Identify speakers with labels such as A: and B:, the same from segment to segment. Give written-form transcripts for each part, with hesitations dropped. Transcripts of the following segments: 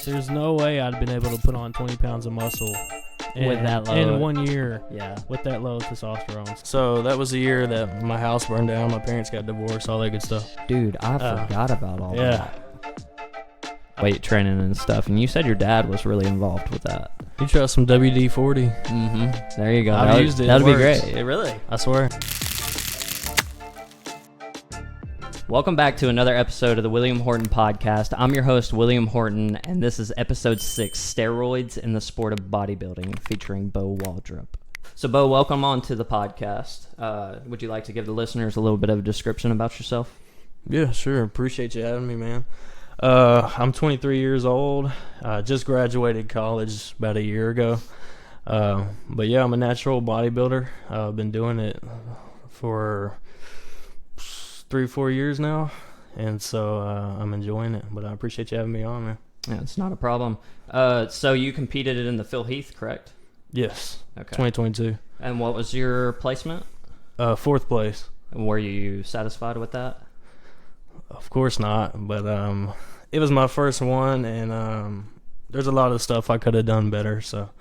A: there's no way I'd been able to put on 20 pounds of muscle
B: with that low
A: in 1 year.
B: Yeah.
A: With that low testosterone. So that was the year that my house burned down, my parents got divorced, all that good stuff.
B: Dude, I forgot about all that.
A: Yeah.
B: Weight training and stuff. And you said your dad was really involved with that.
A: You try some WD-40.
B: Mm-hmm. There you go.
A: I've used it.
B: That'd be
A: works.
B: great.
A: Really? I swear.
B: Welcome back to another episode of the William Horton Podcast. I'm your host, William Horton, and this is episode 6, Steroids in the Sport of Bodybuilding, featuring Bo Waldrup. So, Bo, welcome on to the podcast. Would you like to give the listeners a little bit of a description about yourself?
A: Yeah, sure. Appreciate you having me, man. I'm 23 years old. Just graduated college about a year ago. But yeah, I'm a natural bodybuilder. I've been doing it for 3-4 years now, and so I'm enjoying it. But I appreciate you having me on, man.
B: Yeah, it's not a problem. So you competed in the Phil Heath, correct?
A: Yes.
B: Okay.
A: 2022.
B: And what was your placement?
A: 4th place.
B: Were you satisfied with that?
A: Of course not, but it was my first one, and there's a lot of stuff I could have done better. So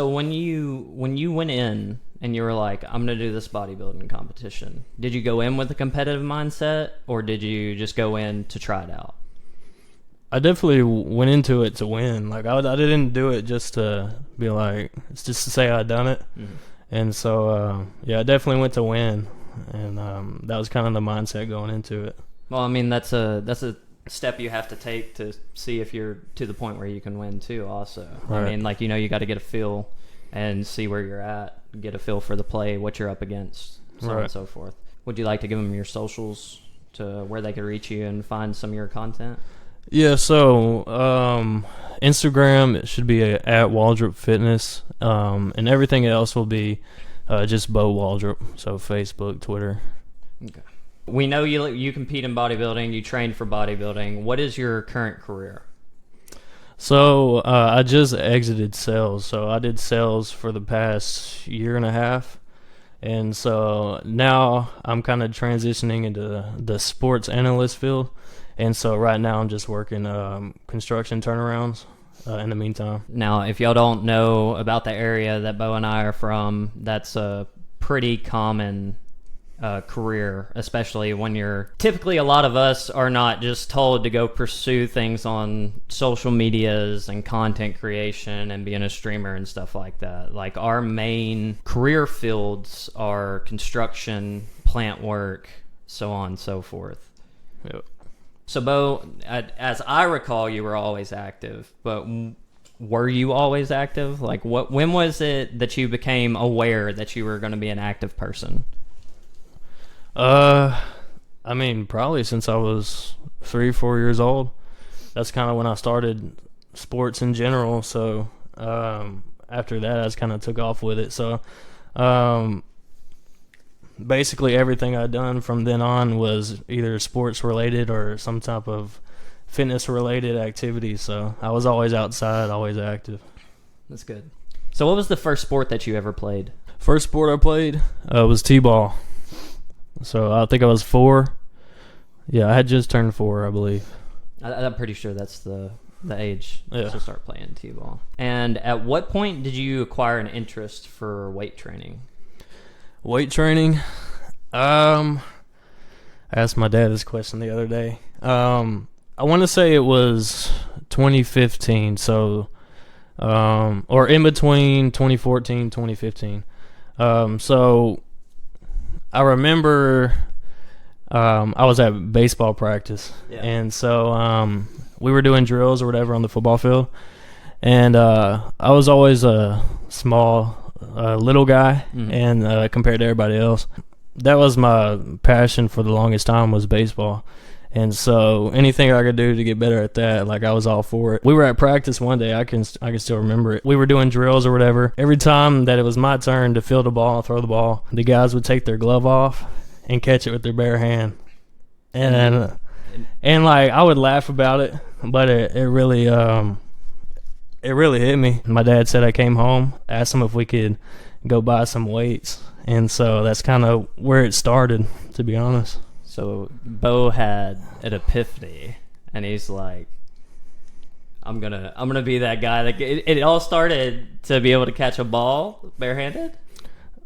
B: when you went in and you were like, I'm gonna do this bodybuilding competition, did you go in with a competitive mindset, or did you just go in to try it out?
A: I definitely went into it to win. Like I didn't do it just to be like, it's just to say I'd done it.
B: Mm-hmm.
A: And so yeah, I definitely went to win, and that was kind of the mindset going into it.
B: Well, I mean, that's a step you have to take to see if you're to the point where you can win too also. Right. I mean, like, you got to get a feel and see where you're at, get a feel for the play, what you're up against, so on and so forth. Would you like to give them your socials to where they can reach you and find some of your content?
A: Yeah, so Instagram, it should be at Waldrup Fitness, and everything else will be just Bo Waldrup, so Facebook, Twitter.
B: Okay. We know you compete in bodybuilding, you train for bodybuilding. What is your current career?
A: So I just exited sales, so I did sales for the past year and a half, and so now I'm kind of transitioning into the sports analyst field, and so right now I'm just working construction turnarounds in the meantime. Now,
B: if y'all don't know about the area that Bo and I are from, that's a pretty common career, especially when typically a lot of us are not just told to go pursue things on social medias and content creation and being a streamer and stuff like that. Like, our main career fields are construction, plant work, so on and so forth.
A: Yep.
B: So, Bo, as I recall, you were always active, but were you always active? Like, when was it that you became aware that you were going to be an active person?
A: I mean, probably since I was 3-4 years old. That's kind of when I started sports in general. So after that, I just kind of took off with it. So basically everything I'd done from then on was either sports related or some type of fitness related activity. So I was always outside, always active.
B: That's good. So what was the first sport that you ever played?
A: First sport I played was t-ball. So I think I was 4. Yeah, I had just turned 4, I believe.
B: I'm pretty sure that's the age
A: to
B: start playing t-ball. And at what point did you acquire an interest for weight training?
A: Weight training? I asked my dad this question the other day. I want to say it was 2015, so or in between 2014 2015. So I remember I was at baseball practice, and so we were doing drills or whatever on the football field, and I was always a small little guy, and compared to everybody else, that was my passion for the longest time, was baseball. And so anything I could do to get better at that, like, I was all for it. We were at practice one day. I can still remember it. We were doing drills or whatever. Every time that it was my turn to field the ball and throw the ball, the guys would take their glove off and catch it with their bare hand. And like, I would laugh about it, but it really hit me. My dad said I came home, asked him if we could go buy some weights. And so that's kind of where it started, to be honest.
B: So Bo had an epiphany, and he's like, I'm gonna be that guy. That it all started to be able to catch a ball barehanded.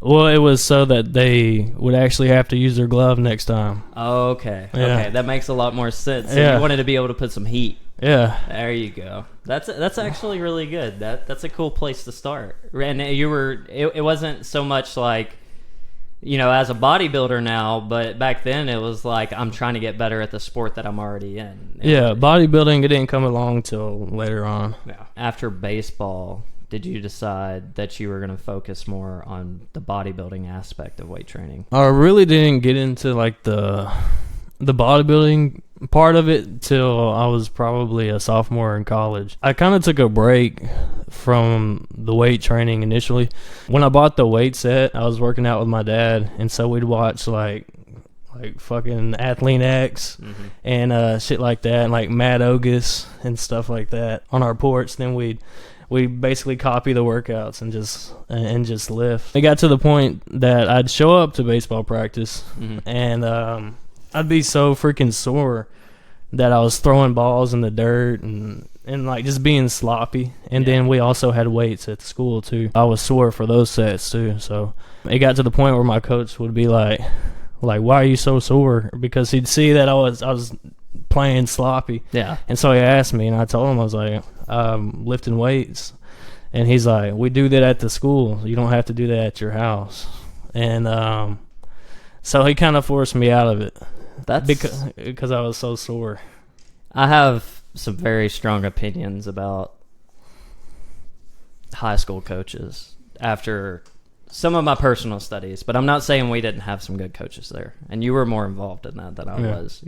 A: Well, it was so that they would actually have to use their glove next time.
B: Okay.
A: Yeah.
B: Okay, that makes a lot more sense. So
A: Yeah.
B: you wanted to be able to put some heat.
A: Yeah.
B: There you go. That's actually really good. That's a cool place to start. And it wasn't so much like, as a bodybuilder now, but back then it was like, I'm trying to get better at the sport that I'm already in.
A: Yeah, bodybuilding, it didn't come along till later on.
B: Yeah. After baseball, did you decide that you were going to focus more on the bodybuilding aspect of weight training?
A: I really didn't get into like the bodybuilding part of it till I was probably a sophomore in college. I kind of took a break from the weight training initially. When I bought the weight set, I was working out with my dad, and so we'd watch like fucking Athlete X and shit like that, and like Mad Ogus and stuff like that on our porch. Then we basically copy the workouts and just lift. It got to the point that I'd show up to baseball practice and I'd be so freaking sore that I was throwing balls in the dirt and like just being sloppy. And then we also had weights at the school too. I was sore for those sets too. So it got to the point where my coach would be like, why are you so sore? Because he'd see that I was playing sloppy. Yeah. And so he asked me, and I told him, I was like, lifting weights. And he's like, we do that at the school. You don't have to do that at your house. And so he kind of forced me out of it. That's because I was so sore.
B: I have some very strong opinions about high school coaches after some of my personal studies, but I'm not saying we didn't have some good coaches there, and you were more involved in that than I was,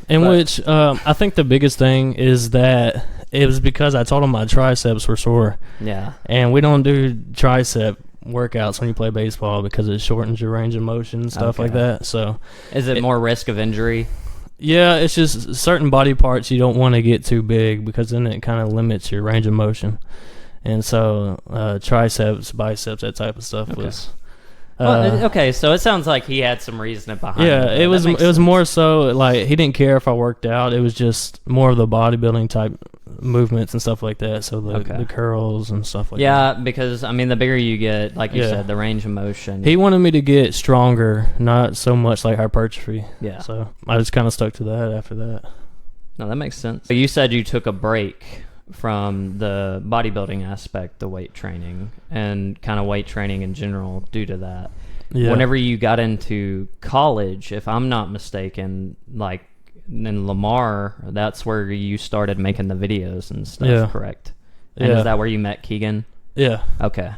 A: Which I think the biggest thing is that it was because I told him my triceps were sore. Yeah. And we don't do tricep workouts when you play baseball because it shortens your range of motion and stuff like that. So
B: is it more risk of injury?
A: Yeah, it's just certain body parts you don't want to get too big because then it kind of limits your range of motion. And so triceps, biceps, that type of stuff was...
B: so it sounds like he had some reason behind it.
A: Yeah, it was more so like he didn't care if I worked out. It was just more of the bodybuilding type movements and stuff like that. So the curls and stuff like that.
B: Yeah, because the bigger you get, like you said, the range of motion.
A: He wanted me to get stronger, not so much like hypertrophy.
B: Yeah.
A: So I just kind of stuck to that after that.
B: No, that makes sense. So you said you took a break from the bodybuilding aspect, the weight training, and kind of weight training in general due to that. Yeah. Whenever you got into college, if I'm not mistaken, like in Lamar, that's where you started making the videos and stuff, correct? And is that where you met Keegan?
A: Yeah.
B: Okay.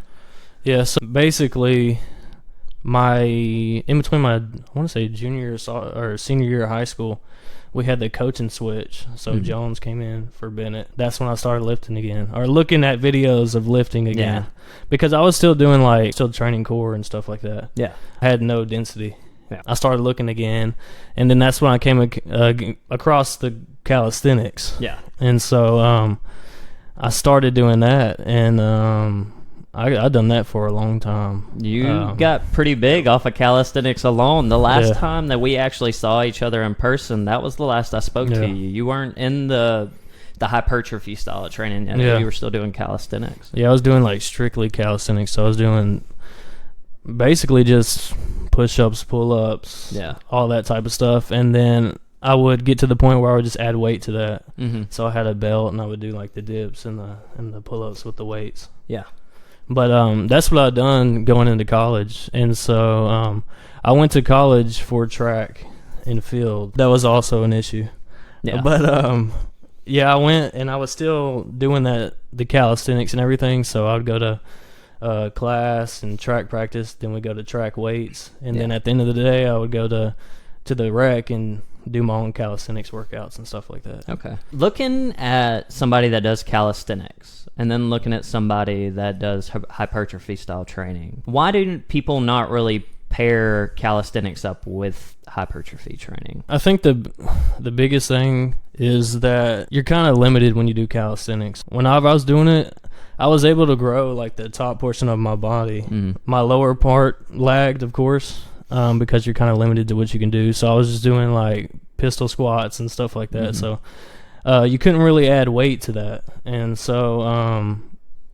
A: Yeah, so basically in between my, I want to say junior or senior year of high school, we had the coaching switch. So Jones came in for Bennett. That's when I started lifting again, or looking at videos of lifting again. Yeah. Because I was still doing still training core and stuff like that. Yeah. I had no density. Yeah. I started looking again, and then that's when I came across the calisthenics. Yeah. And so I started doing that, and I done that for a long time.
B: You got pretty big off of calisthenics alone. The last time that we actually saw each other in person, that was the last I spoke to you. You weren't in the hypertrophy style of training yet. You were still doing calisthenics.
A: Yeah, I was doing strictly calisthenics. So I was doing basically just push-ups, pull-ups, all that type of stuff. And then I would get to the point where I would just add weight to that. So I had a belt, and I would do the dips and the pull-ups with the weights. Yeah. But that's what I'd done going into college. And so I went to college for track and field. That was also an issue. Yeah. But I went, and I was still doing the calisthenics and everything. So I would go to class and track practice. Then we go to track weights. And then at the end of the day, I would go to the rec and do my own calisthenics workouts and stuff like that.
B: Okay. Looking at somebody that does calisthenics and then looking at somebody that does hypertrophy style training, why do people not really pair calisthenics up with hypertrophy training?
A: I think the biggest thing is that you're kind of limited when you do calisthenics. When I was doing it, I was able to grow the top portion of my body. My lower part lagged, of course. Because you're kind of limited to what you can do. So I was just doing pistol squats and stuff like that. So you couldn't really add weight to that. And so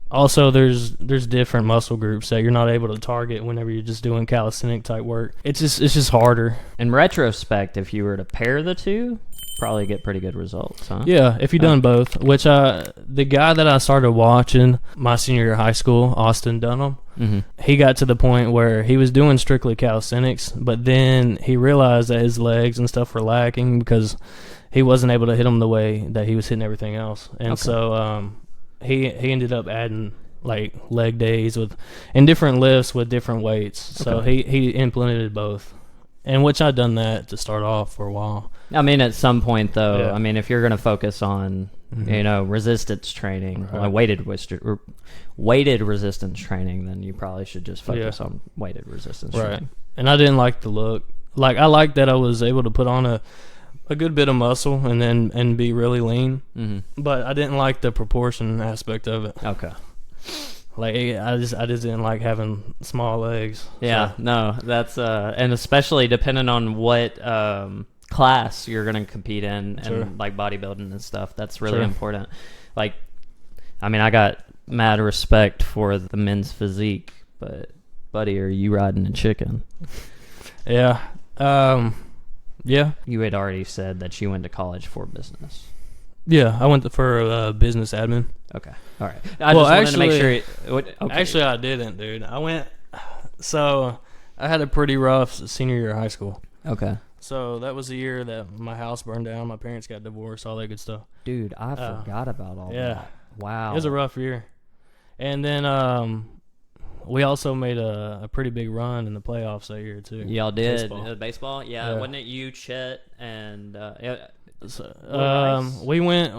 A: also there's different muscle groups that you're not able to target whenever you're just doing calisthenic type work. It's just harder.
B: In retrospect, if you were to pair the two, probably get pretty good results, huh?
A: Yeah, if you've done both. Which the guy that I started watching my senior year of high school, Austin Dunham, he got to the point where he was doing strictly calisthenics, but then he realized that his legs and stuff were lacking because he wasn't able to hit them the way that he was hitting everything else. And so he ended up adding like leg days and different lifts with different weights. So he implemented both. And which I'd done that to start off for a while.
B: I mean, at some point, though, I mean, if you're going to focus on, resistance training, like weighted resistance training, then you probably should just focus on weighted resistance training.
A: And I didn't like the look. Like, I liked that I was able to put on a good bit of muscle and be really lean. But I didn't like the proportion aspect of it.
B: Okay.
A: Like, I just didn't like having small legs.
B: Yeah,
A: so.
B: No, that's and especially depending on what class you're gonna compete in, and like bodybuilding and stuff. That's really important. Like, I mean, I got mad respect for the men's physique, but buddy, are you riding a chicken?
A: Yeah. Yeah.
B: You had already said that you went to college for business.
A: Yeah, I went for business admin.
B: Okay. All right. I just wanted to make sure.
A: Actually, I didn't, dude. So I had a pretty rough senior year of high school.
B: Okay.
A: So that was the year that my house burned down, my parents got divorced, all that good stuff.
B: Dude, I forgot about all that. Wow.
A: It was a rough year. And then we also made a pretty big run in the playoffs that year, too.
B: Y'all did? Baseball? Yeah. Wasn't it you, Chet, and...
A: we went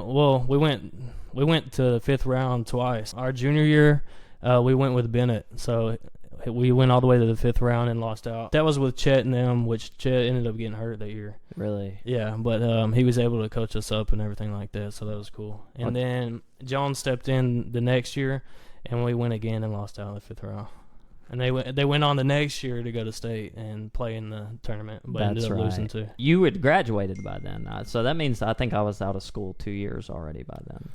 A: to the fifth round twice. Our junior year, we went with Bennett, so we went all the way to the fifth round and lost out. That was with Chet and them, which Chet ended up getting hurt that year.
B: Really?
A: Yeah, but he was able to coach us up and everything like that, so that was cool. And then Jones stepped in the next year, and we went again and lost out in the fifth round. And they went on the next year to go to state and play in the tournament, but ended up losing too.
B: You had graduated by then, so that means I think I was out of school 2 years already by then.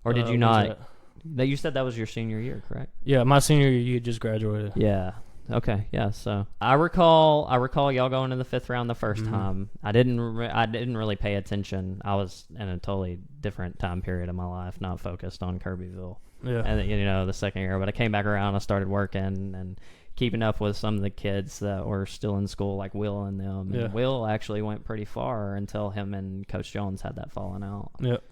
B: Or did you not? That you said that was your senior year, correct?
A: Yeah, my senior year, you just graduated.
B: Yeah. Okay. Yeah. So I recall y'all going to the fifth round the first time. I didn't really pay attention. I was in a totally different time period of my life, not focused on Kirbyville.
A: Yeah.
B: And the second year, but I came back around. I started working and keeping up with some of the kids that were still in school, like Will and them.
A: Yeah.
B: And Will actually went pretty far until him and Coach Jones had that falling out.
A: Yep.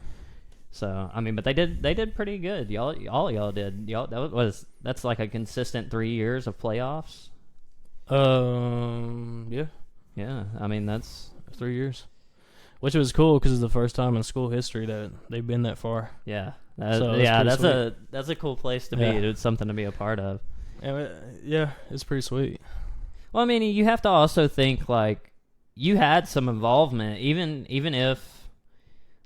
B: So I mean, but they did pretty good. All y'all did. That's like a consistent 3 years of playoffs.
A: Yeah.
B: Yeah. I mean, that's
A: 3 years, which was cool because it's the first time in school history that they've been that far.
B: Yeah.
A: That's
B: a cool place to be. It's something to be a part of.
A: Yeah, it's pretty sweet.
B: Well, I mean, you have to also think like you had some involvement, even if.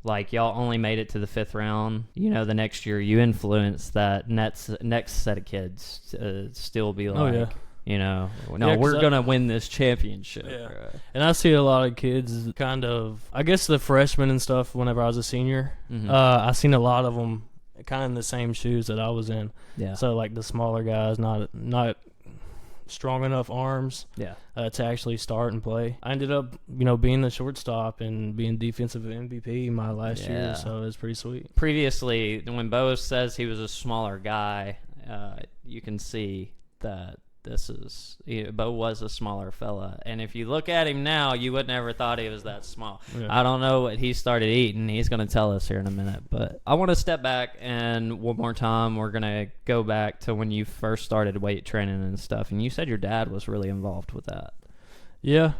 B: Like, y'all only made it to the fifth round. The next year you influenced that next set of kids to still be like, we're going to win this championship.
A: Yeah. Right. And I see a lot of kids kind of, I guess the freshmen and stuff, whenever I was a senior, I seen a lot of them kind of in the same shoes that I was in. Yeah. So, like, the smaller guys, not strong enough arms to actually start and play. I ended up, being the shortstop and being defensive MVP my last year, so it was pretty sweet.
B: Previously, when Bo says he was a smaller guy, you can see that Bo was a smaller fella, and if you look at him now, you would never thought he was that small. Yeah. I don't know what he started eating. He's going to tell us here in a minute, but I want to step back, and one more time, we're going to go back to when you first started weight training and stuff, and you said your dad was really involved with that.
A: Yeah,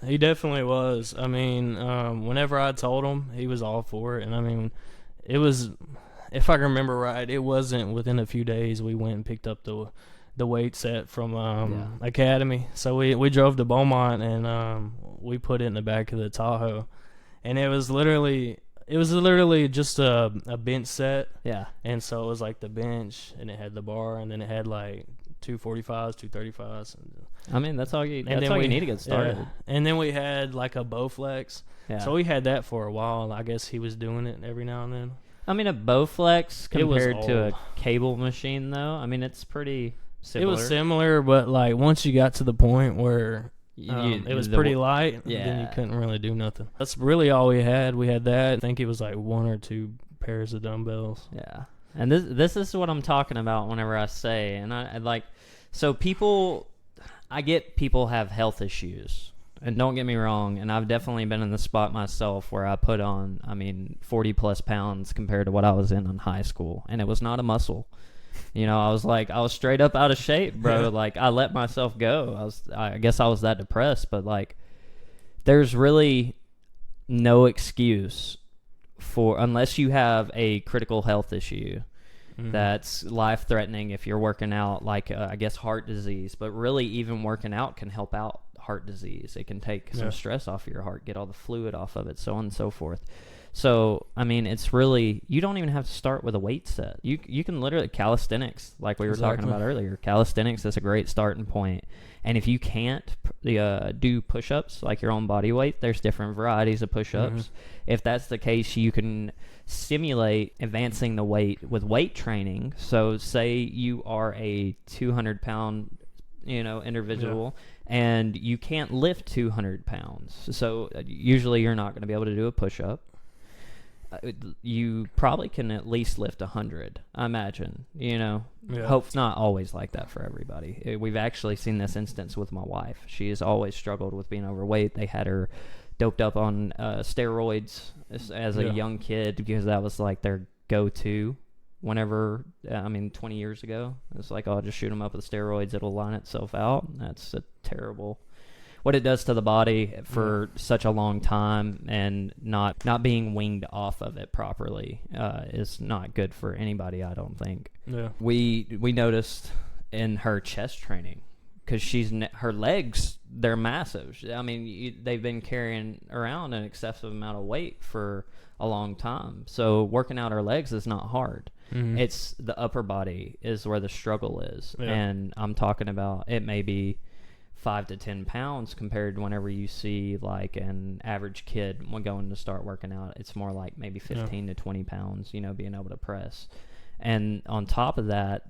A: he definitely was. I mean, whenever I told him, he was all for it, and I mean, it was, if I can remember right, it wasn't within a few days we went and picked up the weight set from Academy. So we drove to Beaumont and we put it in the back of the Tahoe, and it was literally just a bench set. Yeah. And so it was like the bench, and it had the bar, and then it had like 245s, 235s, and
B: I mean, that's all you need to get started.
A: Yeah. And then we had like a Bowflex.
B: Yeah.
A: So we had that for a while. I guess he was doing it every now and then.
B: I mean, a Bowflex compared to a
A: old.
B: cable machine, though, I mean, it's pretty similar.
A: It was similar, but like once you got to the point where it was pretty light, then you couldn't really do nothing. That's really all we had. We had that. I think it was like 1 or 2 pairs of dumbbells.
B: Yeah. And this is what I'm talking about whenever I say, and I like, so I get people have health issues, and don't get me wrong, and I've definitely been in the spot myself where I put on, 40 plus pounds compared to what I was in high school, and it was not a muscle. I was straight up out of shape, bro. Like, I let myself go. I guess I was that depressed, but like, there's really no excuse unless you have a critical health issue that's life-threatening if you're working out, like I guess heart disease, but really even working out can help out heart disease. It can take some stress off of your heart, get all the fluid off of it, so on and so forth. So it's really, you don't even have to start with a weight set. You can literally, calisthenics, like we were talking about earlier, calisthenics is a great starting point. And if you can't do push-ups like your own body weight, there's different varieties of push-ups. If that's the case, you can simulate advancing the weight with weight training. So say you are a 200-pound individual, and you can't lift 200 pounds. So usually you're not going to be able to do a push-up. You probably can at least lift 100, I imagine. Hope it's not always like that for everybody. We've actually seen this instance with my wife. She has always struggled with being overweight. They had her doped up on steroids as a young kid because that was like their go-to whenever, 20 years ago. It's like, oh, just shoot them up with steroids. It'll line itself out. That's a terrible... What it does to the body for such a long time, and not being weaned off of it properly is not good for anybody, I don't think. Yeah. We noticed in her chest training, because her legs, they're massive. They've been carrying around an excessive amount of weight for a long time. So working out her legs is not hard. It's the upper body is where the struggle is. Yeah. And I'm talking about, it may be 5 to 10 pounds compared to whenever you see like an average kid going to start working out. It's more like maybe 15 to 20 pounds, being able to press. And on top of that,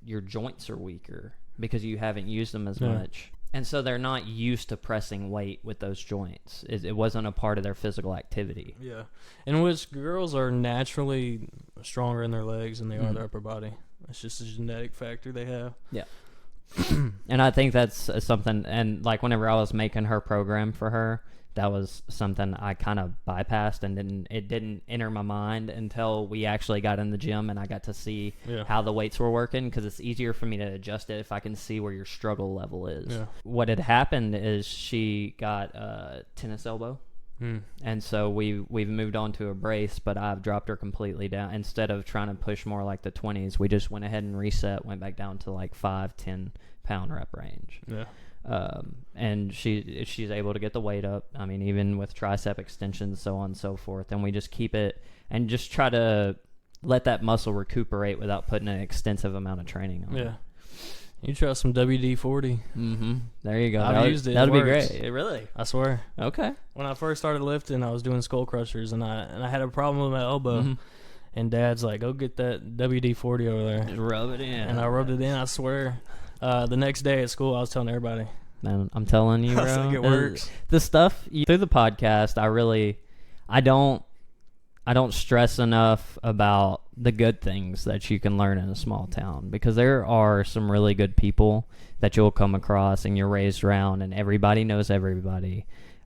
B: your joints are weaker because you haven't used them as much. And so they're not used to pressing weight with those joints. It wasn't a part of their physical activity. Yeah.
A: And which girls are naturally stronger in their legs than they are their upper body. It's just a genetic factor they have. Yeah.
B: And I think that's something, and like whenever I was making her program for her, that was something I kind of bypassed and it didn't enter my mind until we actually got in the gym and I got to see how the weights were working, because it's easier for me to adjust it if I can see where your struggle level is. Yeah. What had happened is she got a tennis elbow. And so we've moved on to a brace, but I've dropped her completely down. Instead of trying to push more like the 20s, we just went ahead and went back down to like 5-10 pound rep range. Yeah. And she's able to get the weight up. Even with tricep extensions, so on and so forth. And we just keep it and just try to let that muscle recuperate without putting an extensive amount of training on it.
A: You try some WD-40.
B: There you go.
A: I've used it.
B: That'd be great. Really?
A: I swear.
B: Okay.
A: When I first started lifting, I was doing skull crushers, and I had a problem with my elbow. And Dad's like, "Go get that WD-40 over there."
B: Just rub it in.
A: And I rubbed it in. I swear. The next day at school, I was telling everybody.
B: Man, I'm telling you, bro.
A: I think it works.
B: The stuff through the podcast, I don't stress enough about the good things that you can learn in a small town, because there are some really good people that you'll come across and you're raised around, and everybody knows everybody.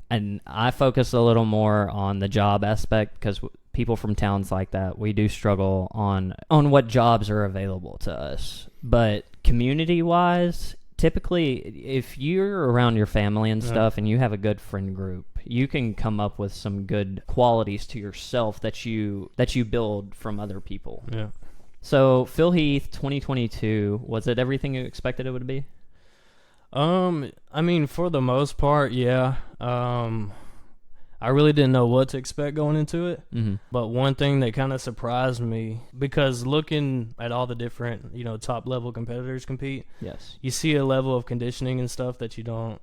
B: And I focus a little more on the job aspect, because people from towns like that, we do struggle on what jobs are available to us. But community-wise, typically, if you're around your family and stuff and you have a good friend group, you can come up with some good qualities to yourself that you build from other people. Yeah. So, Phil Heath, 2022, was it everything you expected it would be?
A: For the most part, yeah. I I really didn't know what to expect going into it.
B: Mm-hmm.
A: But one thing that kind of surprised me, because looking at all the different, top level competitors compete,
B: Yes.
A: you see a level of conditioning and stuff that you don't,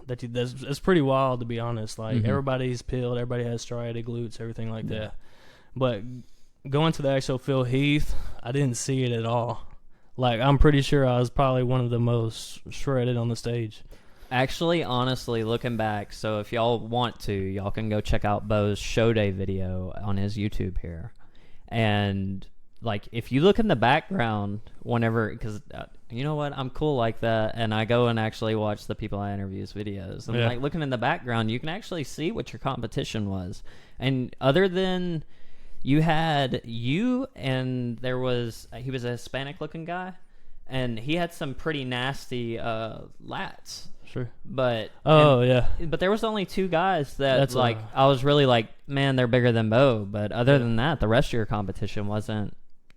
A: that's pretty wild, to be honest. Like, everybody's peeled, everybody has striated glutes, everything like that. But going to the actual Phil Heath, I didn't see it at all. Like, I'm pretty sure I was probably one of the most shredded on the stage.
B: Actually, honestly, looking back, so if y'all want to, y'all can go check out Bo's show day video on his YouTube here. And, like, if you look in the background whenever, because, you know what, I'm cool like that, and I go and actually watch the people I interview's videos. And, like, looking in the background, you can actually see what your competition was. And other than you had you and he was a Hispanic-looking guy, and he had some pretty nasty lats.
A: Sure.
B: But
A: but
B: there was only 2 guys that I was really like, man, they're bigger than Bo. But other than that, the rest of your competition wasn't.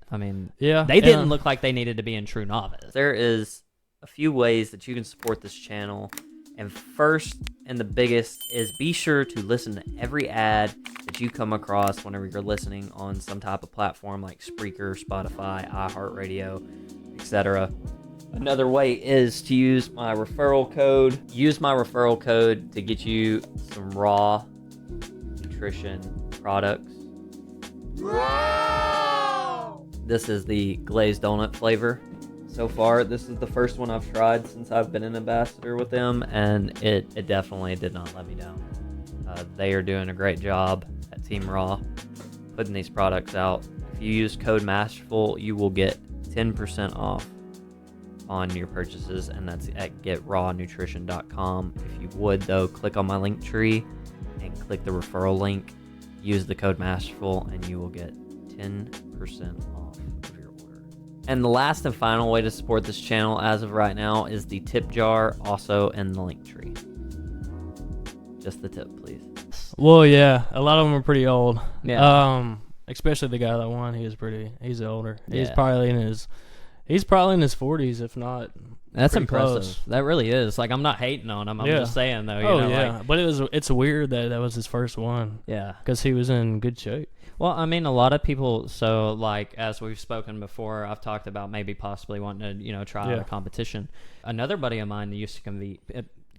B: I mean, they didn't look like they needed to be in true novice. There is a few ways that you can support this channel, and first and the biggest is be sure to listen to every ad that you come across whenever you're listening on some type of platform like Spreaker, Spotify, iHeartRadio, etc. Another way is to use my referral code. Use my referral code to get you some raw nutrition products. Wow! This is the glazed donut flavor. So far, this is the first one I've tried since I've been an ambassador with them, and it definitely did not let me down. They are doing a great job at Team Raw putting these products out. If you use code MASTERFUL, you will get 10% off on your purchases, and that's at getrawnutrition.com. If you would, though, click on my link tree and click the referral link, use the code MASTERFUL, and you will get 10% off of your order. And the last and final way to support this channel as of right now is the tip jar, also in the link tree. Just the tip, please.
A: Well, yeah, a lot of them are pretty old.
B: Yeah.
A: Especially the guy that won. He's older.
B: Yeah.
A: He's probably in his 40s, if not.
B: That's impressive.
A: Close.
B: That really is. Like, I'm not hating on him. I'm just saying, though.
A: But it's weird that was his first one.
B: Yeah.
A: Because he was in good shape.
B: Well, I mean, a lot of people, so, like, as we've spoken before, I've talked about maybe possibly wanting to, try out a competition. Another buddy of mine used to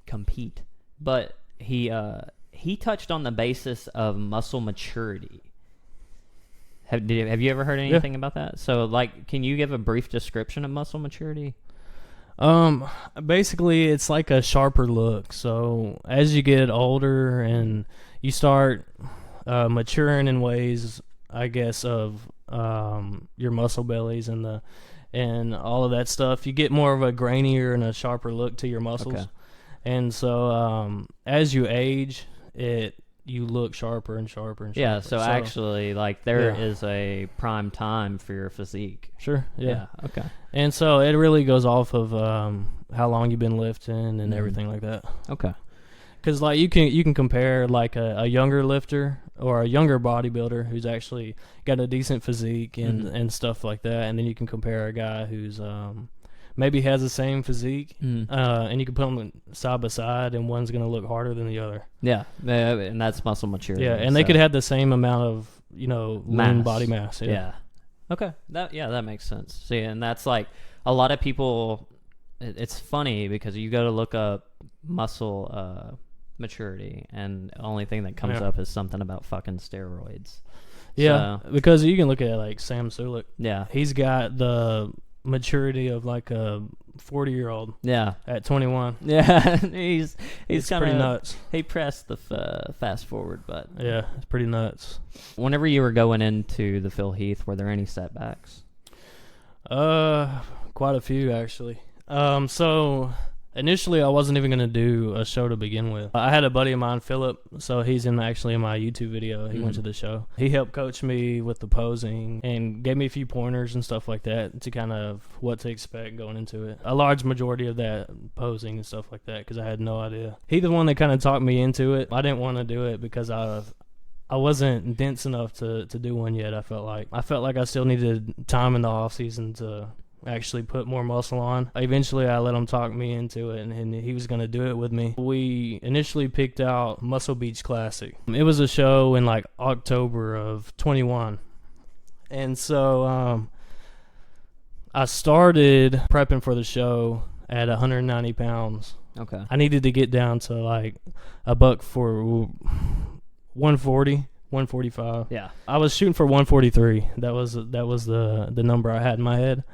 B: compete, but he touched on the basis of muscle maturity. Have you ever heard anything about that? So, like, can you give a brief description of muscle maturity?
A: Basically, it's like a sharper look. So, as you get older and you start maturing in ways, I guess, of your muscle bellies and all of that stuff, you get more of a grainier and a sharper look to your muscles.
B: Okay.
A: And so, as you age, you look sharper and sharper and sharper.
B: Yeah, so actually, like, there is a prime time for your physique.
A: Sure, yeah.
B: Okay.
A: And so it really goes off of how long you've been lifting and everything like that.
B: Okay.
A: Because, like, you can compare, like, a younger lifter or a younger bodybuilder who's actually got a decent physique and stuff like that, and then you can compare a guy who's maybe has the same physique, and you can put them side by side, and one's going to look harder than the other.
B: Yeah, and that's muscle maturity.
A: Yeah, and they could have the same amount of, lean body mass.
B: Yeah. Okay. That makes sense. See, and that's like a lot of people. It's funny because you go to look up muscle maturity, and the only thing that comes up is something about fucking steroids.
A: Yeah, because you can look at like Sam Sulek.
B: Yeah,
A: he's got the maturity of like a 40-year-old.
B: Yeah,
A: at 21.
B: Yeah, he's kind
A: pretty nuts.
B: He pressed the fast forward button.
A: Yeah, it's pretty nuts.
B: Whenever you were going into the Phil Heath, were there any setbacks?
A: Quite a few actually. So initially I wasn't even gonna do a show to begin with. I had a buddy of mine, Philip, so he's actually in my YouTube video. He went to the show. He helped coach me with the posing and gave me a few pointers and stuff like that to kind of what to expect going into it. A large majority of that posing and stuff like that because I had no idea. He's the one that kind of talked me into it. I didn't want to do it because I wasn't dense enough to do one yet. I felt like I still needed time in the off season to actually put more muscle on. Eventually, I let him talk me into it, and he was going to do it with me. We initially picked out Muscle Beach Classic. It was a show in like October of 21. And so I started prepping for the show at 190 pounds.
B: Okay.
A: I needed to get down to like a buck for 140, 145.
B: Yeah.
A: I was shooting for 143. That was the number I had in my head,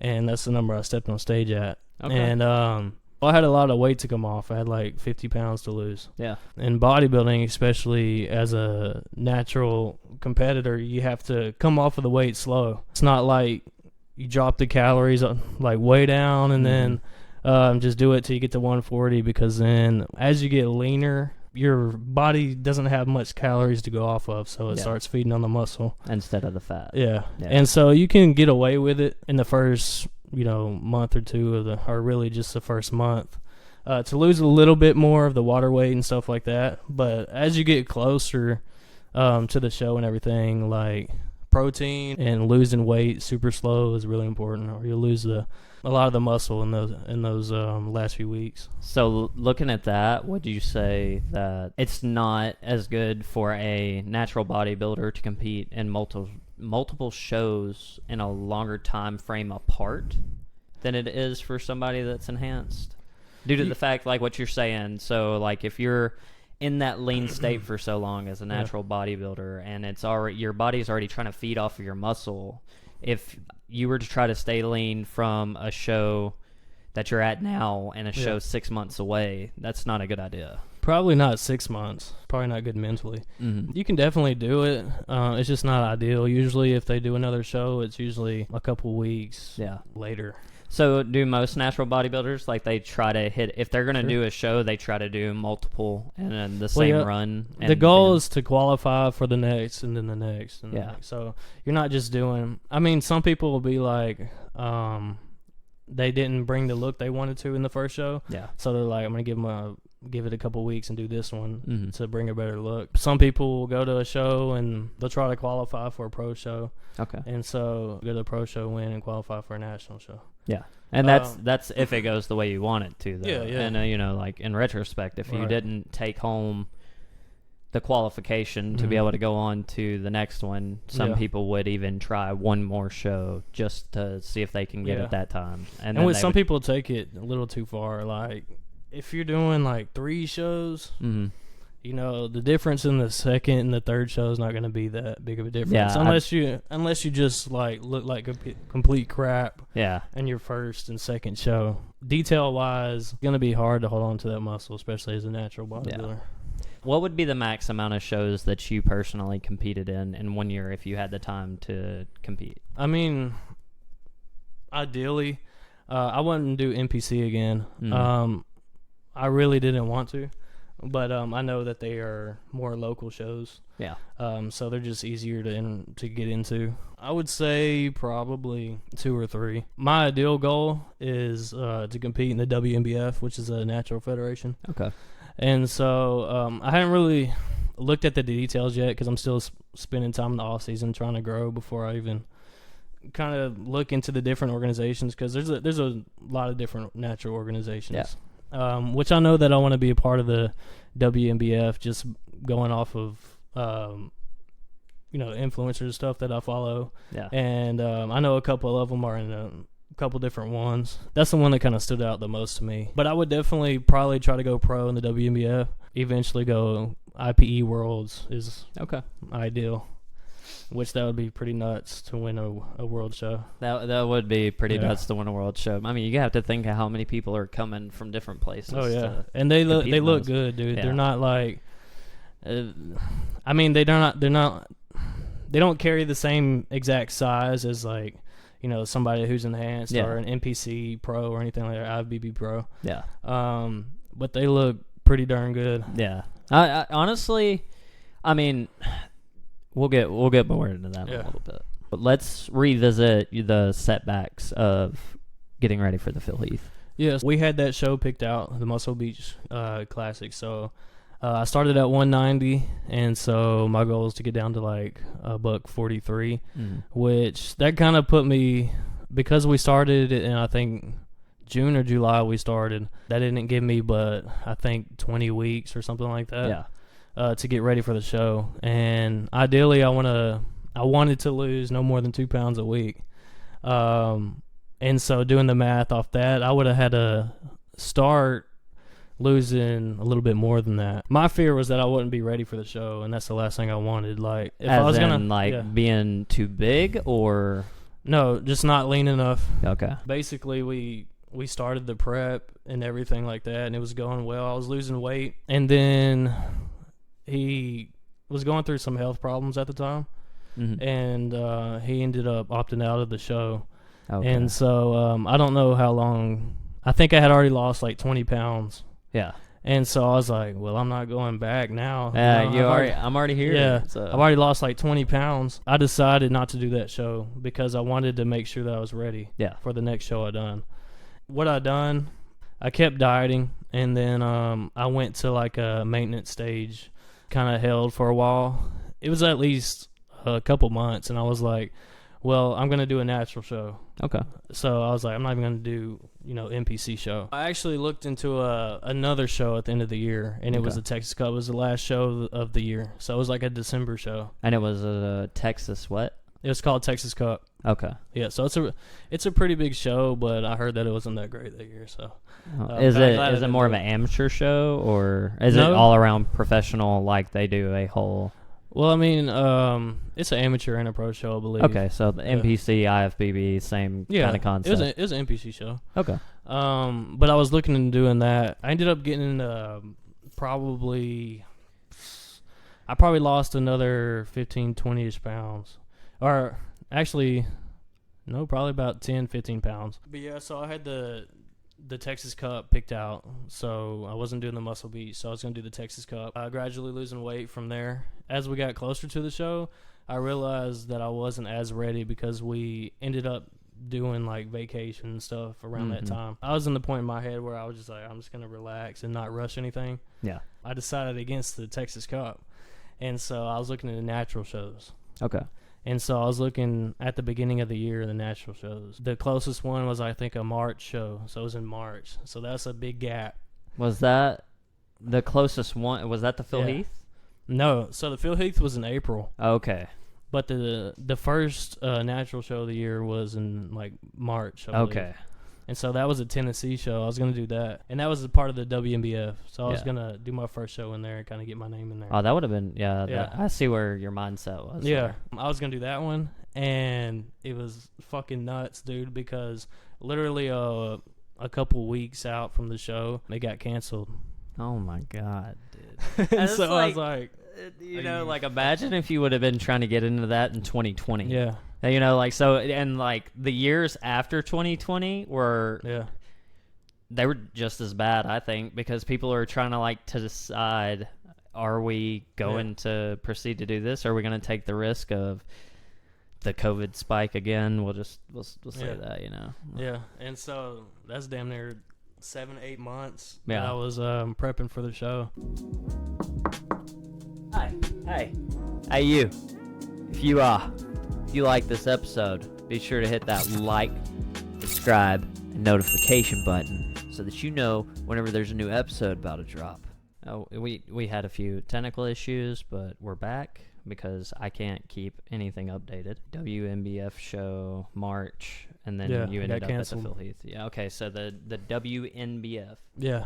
A: and that's the number I stepped on stage at.
B: Okay.
A: And I had a lot of weight to come off. I had like 50 pounds to lose.
B: Yeah.
A: In bodybuilding, especially as a natural competitor, you have to come off of the weight slow. It's not like you drop the calories like way down and then just do it till you get to 140, because then as you get leaner, your body doesn't have much calories to go off of, so it starts feeding on the muscle
B: instead of the fat.
A: Yeah. And so you can get away with it in the first month or two or really just the first month, to lose a little bit more of the water weight and stuff like that. But as you get closer to the show and everything, like protein and losing weight super slow is really important, or you'll lose a lot of the muscle in those last few weeks.
B: So looking at that, would you say that it's not as good for a natural bodybuilder to compete in multiple shows in a longer time frame apart than it is for somebody that's enhanced, due to the fact, like what you're saying? So like if you're in that lean state for so long as a natural bodybuilder, and it's already, your body's already trying to feed off of your muscle, if you were to try to stay lean from a show that you're at now and a show 6 months away, that's not a good idea.
A: Probably not 6 months. Probably not good mentally. You can definitely do it. It's just not ideal. Usually if they do another show, it's usually a couple weeks later.
B: So do most natural bodybuilders, like they try to hit, if they're going to do a show, they try to do multiple and then the same run? And
A: the goal is to qualify for the next and then the next. And
B: yeah.
A: So you're not just doing, I mean, some people will be like, they didn't bring the look they wanted to in the first show.
B: Yeah.
A: So they're like, I'm going to give it a couple weeks and do this one to bring a better look. Some people will go to a show and they'll try to qualify for a pro show.
B: Okay.
A: And so go to a pro show, win, and qualify for a national show.
B: Yeah. And that's if it goes the way you want it to, though.
A: Yeah, yeah.
B: And, like, in retrospect, if you didn't take home the qualification to be able to go on to the next one, some people would even try one more show just to see if they can get it that time. And
A: with some people take it a little too far. Like, if you're doing, like, 3 shows, the difference in the second and the third show is not going to be that big of a difference. Unless you just like look like complete crap.
B: Yeah.
A: In your first and second show, detail wise, it's going to be hard to hold on to that muscle, especially as a natural bodybuilder.
B: Yeah. What would be the max amount of shows that you personally competed in 1 year if you had the time to compete?
A: I mean, ideally, I wouldn't do NPC again. I really didn't want to. But I know that they are more local shows. Yeah. So they're just easier to get into. I would say probably 2 or 3. My ideal goal is to compete in the WNBF, which is a natural federation. Okay. And so I hadn't really looked at the details yet because I'm still spending time in the off season trying to grow before I even kind of look into the different organizations, because there's a lot of different natural organizations. Yeah. Which I know that I want to be a part of the WNBF, just going off of, influencers and stuff that I follow. Yeah. And I know a couple of them are in a couple different ones. That's the one that kind of stood out the most to me. But I would definitely probably try to go pro in the WNBF. Eventually go IPE Worlds is ideal. Which that would be pretty nuts to win a world show. That
B: would be pretty nuts to win a world show. I mean, you have to think of how many people are coming from different places.
A: Oh yeah, and they look good, dude. Yeah. They're not like, they don't carry the same exact size as like, somebody who's enhanced or an NPC pro or anything like that, IFBB pro. Yeah. But they look pretty darn good.
B: Yeah. I honestly, We'll get more into that in a little bit. But let's revisit the setbacks of getting ready for the Phil Heath.
A: Yes, we had that show picked out, the Muscle Beach Classic. So I started at 190, and so my goal is to get down to like a buck 43, which that kind of put me because we started in, I think, June or July we started. That didn't give me but I think 20 weeks or something like that.
B: Yeah.
A: To get ready for the show. And ideally I wanted to lose no more than 2 pounds a week. And so doing the math off that, I would have had to start losing a little bit more than that. My fear was that I wouldn't be ready for the show, and that's the last thing I wanted. Like, if
B: As
A: I was
B: in,
A: gonna
B: being too big, or
A: no, just not lean enough.
B: okay.
A: Basically, we started the prep and everything like that, and it was going well. I was losing weight, and then he was going through some health problems at the time, and he ended up opting out of the show.
B: Okay.
A: And so I don't know how long. I think I had already lost like 20 pounds.
B: Yeah.
A: And so I was like, well, I'm not going back now.
B: I'm already here.
A: Yeah.
B: So.
A: I've already lost like 20 pounds. I decided not to do that show because I wanted to make sure that I was ready for the next show I done. What I done, I kept dieting, and then I went to like a maintenance stage, kind of held for a while. It was at least a couple months, and I was like, well, I'm going to do a natural show.
B: Okay.
A: So I was like, I'm not even going to do, NPC show. I actually looked into another show at the end of the year, and it was the Texas Cup. It was the last show of the year. So it was like a December show.
B: And it was a Texas what?
A: It was called Texas Cup.
B: Okay.
A: Yeah, so it's a pretty big show, but I heard that it wasn't that great that year. So
B: is it more of an amateur show, or is it all around professional, like they do a whole?
A: Well, I mean, it's an amateur and a pro show, I believe.
B: Okay, so the NPC, IFBB, same kind of concept.
A: It was an NPC show.
B: Okay.
A: But I was looking into doing that. I ended up getting probably lost another 15, 20-ish pounds. Or actually, no, probably about 10, 15 pounds. But yeah, so I had the Texas Cup picked out, so I wasn't doing the Muscle Beach, so I was going to do the Texas Cup. Gradually losing weight from there. As we got closer to the show, I realized that I wasn't as ready because we ended up doing like vacation and stuff around that time. I was in the point in my head where I was just like, I'm just going to relax and not rush anything.
B: Yeah.
A: I decided against the Texas Cup, and so I was looking at the natural shows.
B: Okay.
A: And so I was looking at the beginning of the year, the natural shows. The closest one was, I think, a March show. So it was in March. So that's a big gap.
B: Was that the closest one? Was that the Phil Heath?
A: No. So the Phil Heath was in April.
B: Okay.
A: But the first natural show of the year was in, like, March, I believe. Okay. And so that was a Tennessee show. I was going to do that. And that was a part of the WNBF. So I was going to do my first show in there and kind of get my name in there.
B: Oh, that would have been, I see where your mindset was.
A: Yeah.
B: There.
A: I was going to do that one. And it was fucking nuts, dude, because literally a couple weeks out from the show, they got canceled.
B: Oh, my God, dude.
A: And so I was like...
B: imagine if you would have been trying to get into that in 2020.
A: Yeah.
B: The years after 2020 they were just as bad, I think, because people are trying to decide, are we going to proceed to do this? Or are we going to take the risk of the COVID spike again? We'll say that,
A: Yeah. And so that's damn near 7-8 months that I was prepping for the show.
B: Hey, you. If you like this episode, be sure to hit that like, subscribe, and notification button so that you know whenever there's a new episode about to drop. We had a few technical issues, but we're back because I can't keep anything updated. WNBF show, March, and then you ended up canceled. At the Phil Heath. Yeah, okay, so the WNBF.
A: Yeah.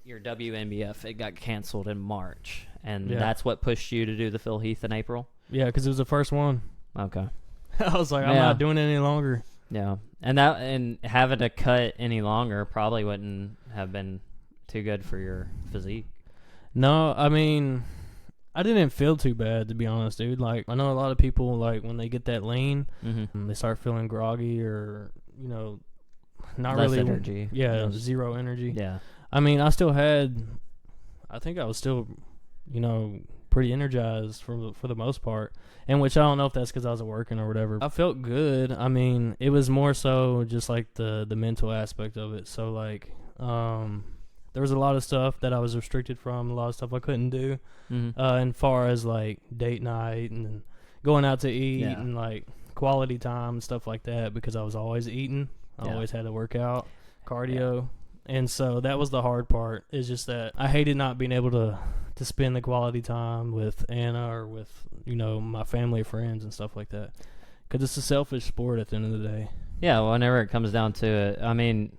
B: Your WNBF, it got canceled in March, and that's what pushed you to do the Phil Heath in April?
A: Yeah, because it was the first one.
B: Okay.
A: I was like, I'm not doing it any longer.
B: Yeah, and having to cut any longer probably wouldn't have been too good for your physique.
A: No, I mean, I didn't feel too bad, to be honest, dude. Like, I know a lot of people, like, when they get that lean, they start feeling groggy or, not
B: less
A: really
B: energy.
A: Yeah, zero energy.
B: Yeah.
A: I mean, I think I was still, pretty energized for the most part. And which I don't know if that's because I was working or whatever. I felt good. I mean, it was more so just like the mental aspect of it. So like, there was a lot of stuff that I was restricted from, a lot of stuff I couldn't do. And far as like date night and going out to eat and like quality time and stuff like that because I was always eating. I always had to work out, cardio. And so that was the hard part, is just that I hated not being able to spend the quality time with Anna or with, my family or friends and stuff like that. Because it's a selfish sport at the end of the day.
B: Yeah, whenever it comes down to it. I mean,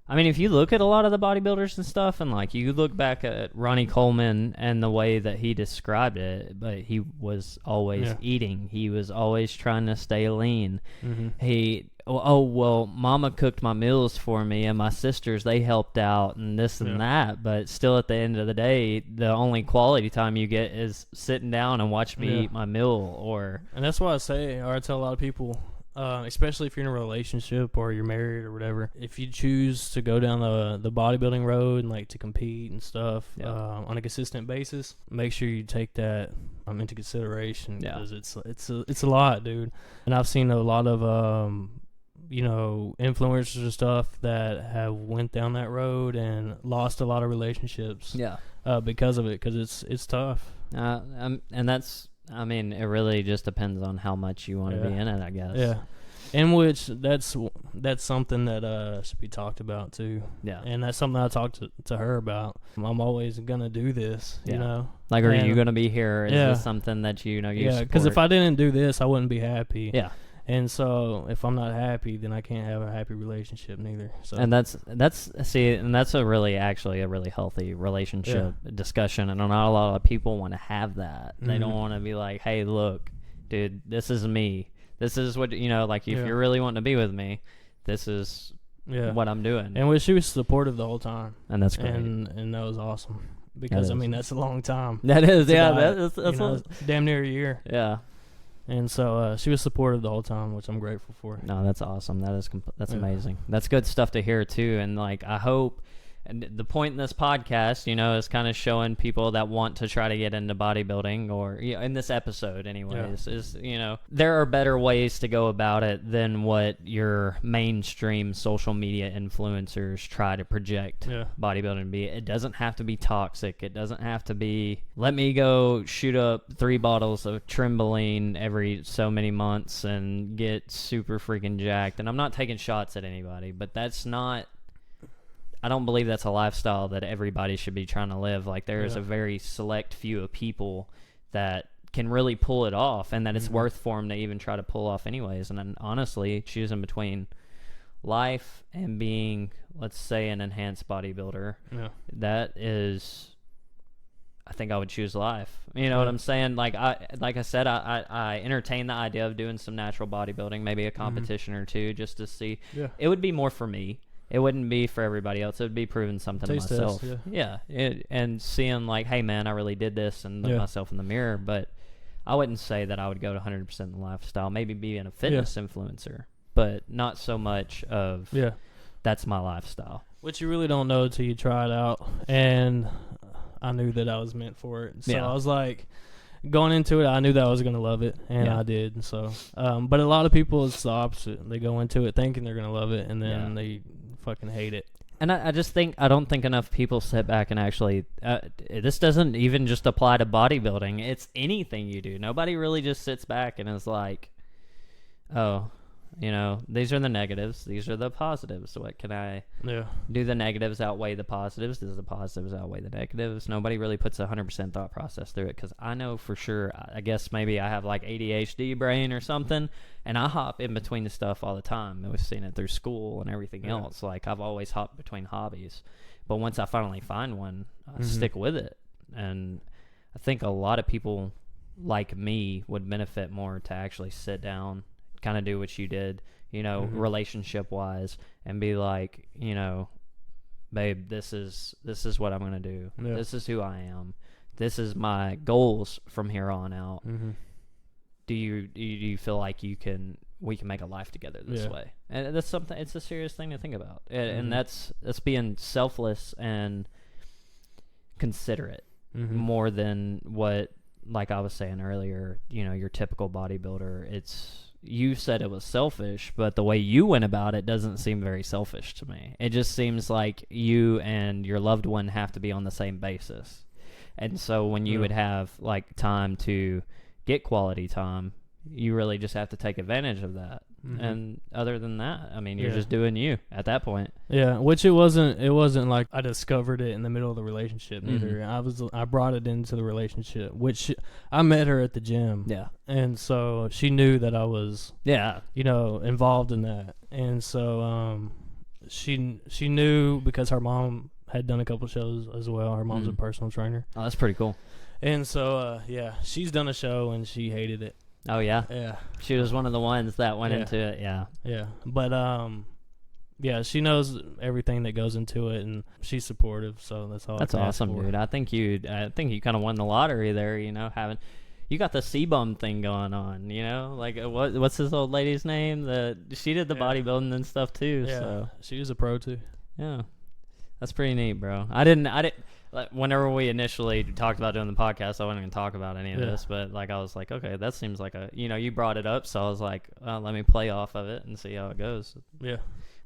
B: if you look at a lot of the bodybuilders and stuff, and like you look back at Ronnie Coleman and the way that he described it, but he was always eating. He was always trying to stay lean. Mama cooked my meals for me, and my sisters, they helped out and this and that. But still, at the end of the day, the only quality time you get is sitting down and watch me eat my meal. And
A: that's why I tell a lot of people, especially if you're in a relationship or you're married or whatever, if you choose to go down the bodybuilding road and like to compete and stuff on a consistent basis, make sure you take that into consideration, because it's a lot, dude. And I've seen a lot of influencers and stuff that have went down that road and lost a lot of relationships because of it, because it's tough.
B: And that's, it really just depends on how much you want to be in it, I guess.
A: Yeah. In which that's something that should be talked about too. Yeah. And that's something I talked to her about. I'm always gonna do this,
B: Like, are you gonna be here? Is this something that you
A: because if I didn't do this, I wouldn't be happy. Yeah. And so if I'm not happy, then I can't have a happy relationship neither. So. And that's
B: a really healthy relationship discussion. And not a lot of people want to have that. They don't want to be like, hey, look, dude, this is me. This is what, if you're really wanting to be with me, this is what I'm doing.
A: And she was supportive the whole time.
B: And that's great.
A: And that was awesome. Because, that's a long time.
B: That is, that's
A: damn near a year.
B: Yeah.
A: And so she was supportive the whole time, which I'm grateful for.
B: No, that's awesome. That's amazing. That's good stuff to hear too. And like, I hope, and the point in this podcast, is kind of showing people that want to try to get into bodybuilding, or in this episode anyways, is, there are better ways to go about it than what your mainstream social media influencers try to project bodybuilding to be. It doesn't have to be toxic. It doesn't have to be, let me go shoot up 3 bottles of Trimboline every so many months and get super freaking jacked. And I'm not taking shots at anybody, but I don't believe that's a lifestyle that everybody should be trying to live. Like, there is a very select few of people that can really pull it off, and that it's worth for them to even try to pull off anyways. And then, honestly, choosing between life and being, let's say, an enhanced bodybuilder, that is, I think I would choose life. You know what I'm saying? Like I said, I entertain the idea of doing some natural bodybuilding, maybe a competition or two, just to see. Yeah. It would be more for me. It wouldn't be for everybody else. It would be proving something to myself. And seeing like, hey, man, I really did this, and look myself in the mirror. But I wouldn't say that I would go to 100% in the lifestyle. Maybe being a fitness influencer, but not so much of that's my lifestyle.
A: Which you really don't know until you try it out. And I knew that I was meant for it. So I was like, going into it, I knew that I was going to love it, and I did. And so, but a lot of people, it's the opposite. They go into it thinking they're going to love it, and then they fucking hate it.
B: And I don't think enough people sit back and actually, this doesn't even just apply to bodybuilding. It's anything you do. Nobody really just sits back and is like, oh, these are the negatives. These are the positives. So what can I do? The negatives outweigh the positives. Does the positives outweigh the negatives? Nobody really puts 100% thought process through it, because I know for sure, I guess maybe I have like ADHD brain or something, and I hop in between the stuff all the time. We've seen it through school and everything else. Like, I've always hopped between hobbies, but once I finally find one, I stick with it. And I think a lot of people like me would benefit more to actually sit down, kind of do what you did, relationship wise, and be like, babe, this is what I'm going to do. Yeah. This is who I am. This is my goals from here on out. Do you feel like we can make a life together this way? And that's something, it's a serious thing to think about. And that's being selfless and considerate more than what, like I was saying earlier, your typical bodybuilder. You said it was selfish, but the way you went about it doesn't seem very selfish to me. It just seems like you and your loved one have to be on the same basis. And so when you would have like time to get quality time, you really just have to take advantage of that.
A: Mm-hmm.
B: And other than that, I mean, you're just doing you at that point.
A: Yeah, which it wasn't like I discovered it in the middle of the relationship neither. I brought it into the relationship, which I met her at the gym.
B: Yeah.
A: And so she knew that I was involved in that. And so she knew because her mom had done a couple shows as well. Her mom's a personal trainer.
B: Oh, that's pretty cool.
A: And so she's done a show and she hated it.
B: Oh yeah.
A: Yeah.
B: She was one of the ones that went into it. Yeah.
A: Yeah. But she knows everything that goes into it, and she's supportive. So that's all.
B: That's awesome, dude. I think you kind of won the lottery there. You got the C-bum thing going on. Like what's this old lady's name? She did the bodybuilding and stuff too.
A: Yeah.
B: So
A: she was a pro too.
B: Yeah. That's pretty neat, bro. I didn't. Whenever we initially talked about doing the podcast, I wasn't going to talk about any of this, but like I was like, okay, that seems like you brought it up, so I was like, let me play off of it and see how it goes.
A: Yeah.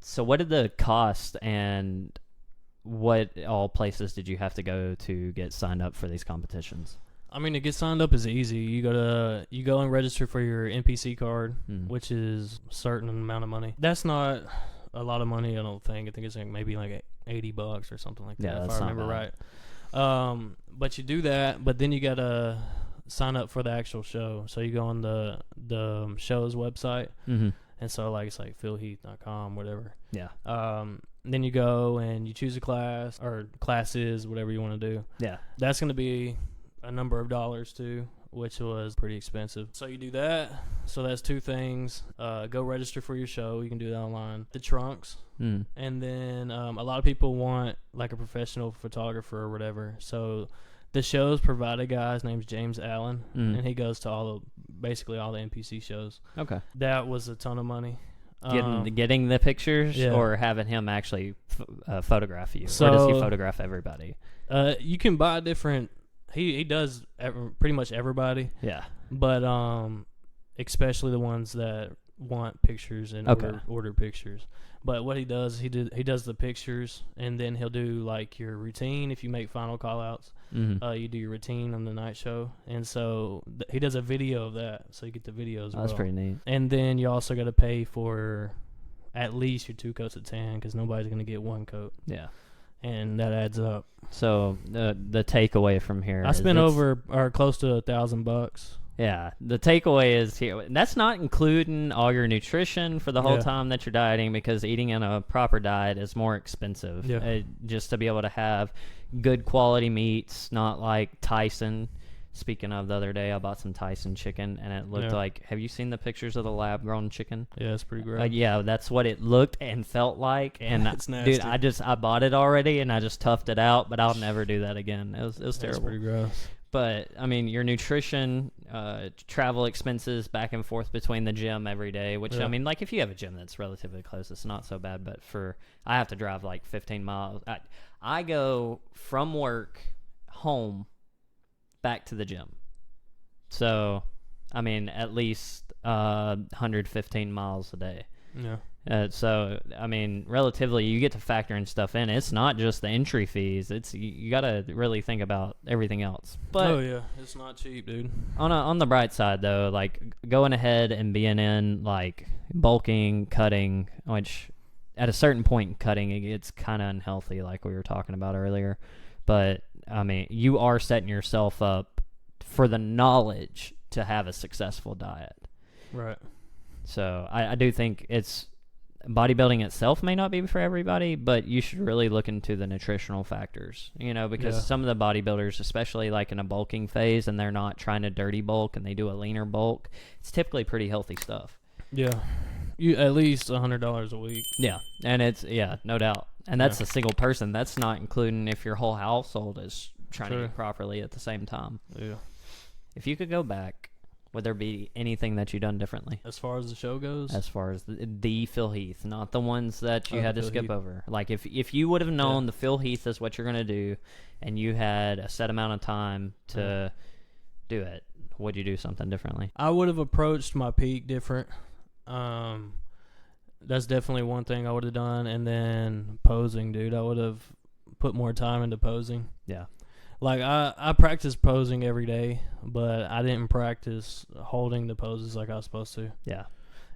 B: So what did the cost and what all places did you have to go to get signed up for these competitions?
A: I mean, to get signed up is easy. You go and register for your NPC card, which is a certain amount of money. That's not a lot of money, I don't think. I think it's like maybe like $80 or something like that, if I remember right. But you do that, but then you gotta sign up for the actual show. So you go on the show's website, and so like it's like philheath.com, whatever.
B: Yeah.
A: Then you go and you choose a class or classes, whatever you want to do.
B: Yeah.
A: That's gonna be a number of dollars too, which was pretty expensive. So you do that. So that's two things. Go register for your show. You can do that online. The trunks. And then a lot of people want like a professional photographer or whatever. So the shows provide a guy. His name's James Allen, and he goes to basically all the NPC shows. Okay. That was a ton of money.
B: Getting the pictures or having him actually photograph you?
A: So,
B: or does he photograph everybody?
A: You can buy different... He does pretty much everybody. Yeah. But especially the ones that want pictures and order pictures. But what he does, he does the pictures, and then he'll do like your routine. If you make final call outs, you do your routine on the night show. And so he does a video of that, so you get the videos.
B: That's pretty neat. And
A: then you also got to pay for at least your 2 coats of tan, because nobody's going to get 1 coat. Yeah. And that adds up.
B: So the takeaway from here,
A: I spent over or close to $1,000.
B: Yeah, the takeaway is here. That's not including all your nutrition for the whole time that you're dieting, because eating in a proper diet is more expensive. Yeah. Just to be able to have good quality meats, not like Tyson. Speaking of, the other day I bought some Tyson chicken, and it looked like, have you seen the pictures of the lab-grown chicken?
A: Yeah, it's pretty great.
B: Yeah, that's what it looked and felt like. And
A: it's nasty.
B: Dude, I bought it already, and I just toughed it out, but I'll never do that again. It was terrible.
A: It's pretty gross.
B: But, I mean, your nutrition, travel expenses back and forth between the gym every day, which, I mean, like, if you have a gym that's relatively close, it's not so bad. But I have to drive, like, 15 miles. I go from work home back to the gym. So, I mean, at least 115 miles a day. Yeah. So, I mean, relatively, you get to factor in stuff in. It's not just the entry fees. It's you got to really think about everything else. But
A: oh yeah, it's not cheap, dude.
B: On the bright side, though, like going ahead and being in like bulking, cutting, which at a certain point in cutting, it gets kind of unhealthy, like we were talking about earlier. But I mean, you are setting yourself up for the knowledge to have a successful diet. Right. So I do think bodybuilding itself may not be for everybody, but you should really look into the nutritional factors, because some of the bodybuilders, especially like in a bulking phase, and they're not trying to dirty bulk and they do a leaner bulk, it's typically pretty healthy stuff. Yeah.
A: You at least $100 a week.
B: Yeah. And it's, no doubt. And that's a single person. That's not including if your whole household is trying to eat properly at the same time. Yeah. If you could go back, would there be anything that you've done differently?
A: As far as the show goes?
B: As far as the Phil Heath, not the ones that you had to skip over. Like, if you would have known the Phil Heath is what you're going to do, and you had a set amount of time to do it, would you do something differently?
A: I would have approached my peak different. That's definitely one thing I would have done. And then posing, dude. I would have put more time into posing. Yeah. Like I practice posing every day, but I didn't practice holding the poses like I was supposed to.
B: Yeah.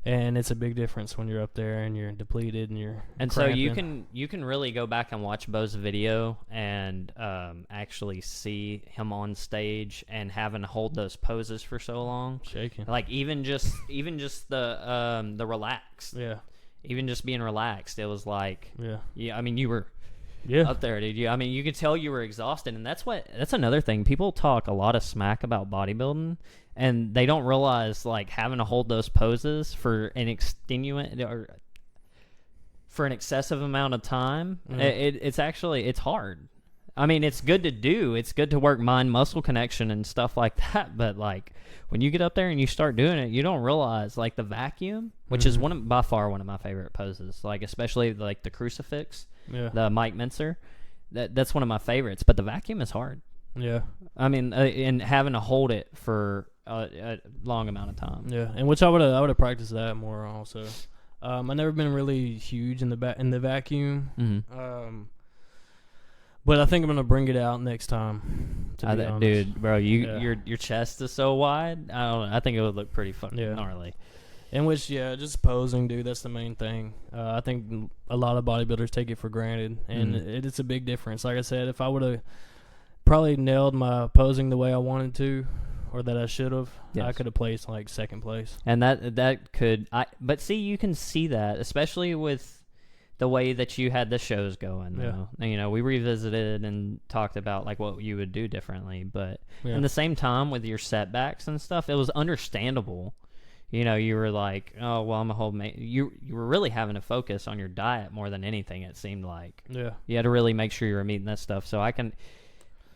A: And it's a big difference when you're up there and you're depleted and you're
B: And
A: cramping.
B: so you can really go back and watch Bo's video and actually see him on stage and having to hold those poses for so long,
A: shaking.
B: like even just the relaxed,
A: Yeah.
B: even just being relaxed, it was like,
A: Yeah.
B: I mean, you were
A: Yeah.
B: up there, dude. I mean, you could tell you were exhausted, and that's another thing. People talk a lot of smack about bodybuilding, and they don't realize like having to hold those poses for an extenuant or for an excessive amount of time. It's actually it's hard. I mean, it's good to do. It's good to work mind-muscle connection and stuff like that. But like when you get up there and you start doing it, you don't realize like the vacuum, which is by far one of my favorite poses. Like especially like the crucifix.
A: Yeah.
B: The Mike Mincer, that's one of my favorites. But the vacuum is hard.
A: Yeah.
B: I mean, and having to hold it for a long amount of time.
A: Yeah, and which I would have practiced that more also. I've never been really huge in the vacuum.
B: Mm-hmm.
A: But I think I'm gonna bring it out next time. To be honest.
B: Dude, bro, your chest is so wide. I don't know. I think it would look pretty fucking gnarly.
A: In which, just posing, dude, that's the main thing. I think a lot of bodybuilders take it for granted, and it's a big difference. Like I said, if I would have probably nailed my posing the way I wanted to, or that I should have, I could have placed like second place.
B: And that could, but see, you can see that, especially with the way that you had the shows going. Though. You know, we revisited and talked about like what you would do differently, but in the same time with your setbacks and stuff, it was understandable. You know, you were like, oh, well, I'm a whole you were really having to focus on your diet more than anything, it seemed like. Yeah. You had to really make sure you were meeting that stuff. So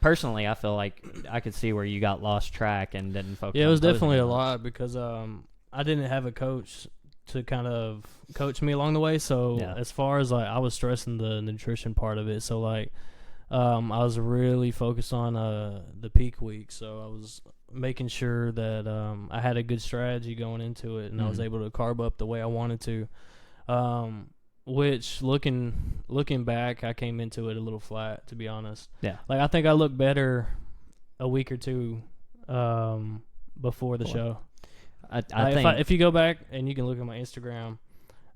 B: personally, I feel like I could see where you got lost track and didn't focus on
A: it was definitely a lot because I didn't have a coach to kind of coach me along the way. So as far as like, I was stressing the nutrition part of it. So like, I was really focused on the peak week. So I was making sure that I had a good strategy going into it, and I was able to carb up the way I wanted to. Which looking back, I came into it a little flat, to be honest. Yeah. Like I think I looked better a week or two before the show. I think if you go back and you can look at my Instagram,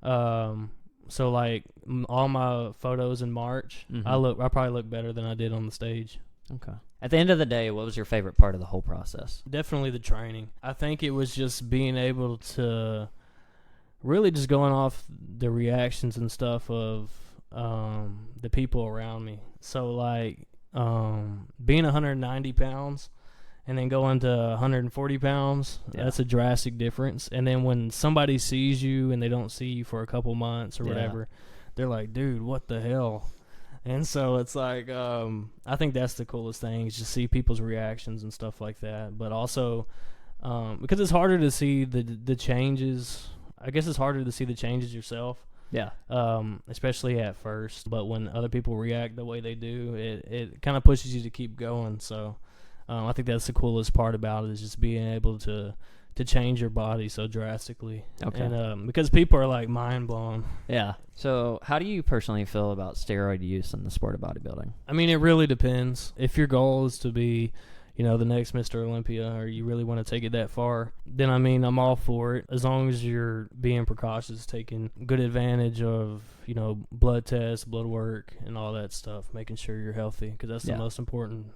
A: so like all my photos in March, I probably look better than I did on the stage.
B: Okay. At the end of the day, what was your favorite part of the whole process?
A: Definitely the training. I think it was just being able to really just going off the reactions and stuff of the people around me. So like being 190 pounds and then going to 140 pounds, that's a drastic difference. And then when somebody sees you and they don't see you for a couple months or whatever, they're like, dude, what the hell? And so it's like, I think that's the coolest thing is just see people's reactions and stuff like that. But also, because it's harder to see the changes. I guess it's harder to see the changes yourself. Yeah. Especially at first. But when other people react the way they do, it kind of pushes you to keep going. So I think that's the coolest part about it is just being able to change your body so drastically. Okay. And because people are like mind blown. Yeah.
B: So how do you personally feel about steroid use in the sport of bodybuilding?
A: I mean, it really depends. If your goal is to be, the next Mr. Olympia, or you really want to take it that far, then I mean, I'm all for it. As long as you're being precautious, taking good advantage of, blood tests, blood work, and all that stuff, making sure you're healthy, because that's the most important,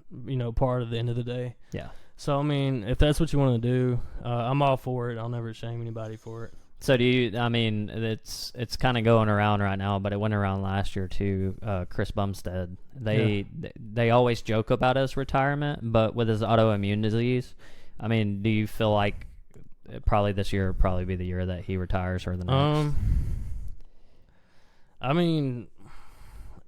A: part at the end of the day. Yeah. So, I mean, if that's what you want to do, I'm all for it. I'll never shame anybody for it.
B: So it's kind of going around right now, but it went around last year too. Chris Bumstead, they always joke about his retirement, but with his autoimmune disease, I mean, do you feel like probably this year would probably be the year that he retires or the next?
A: I mean,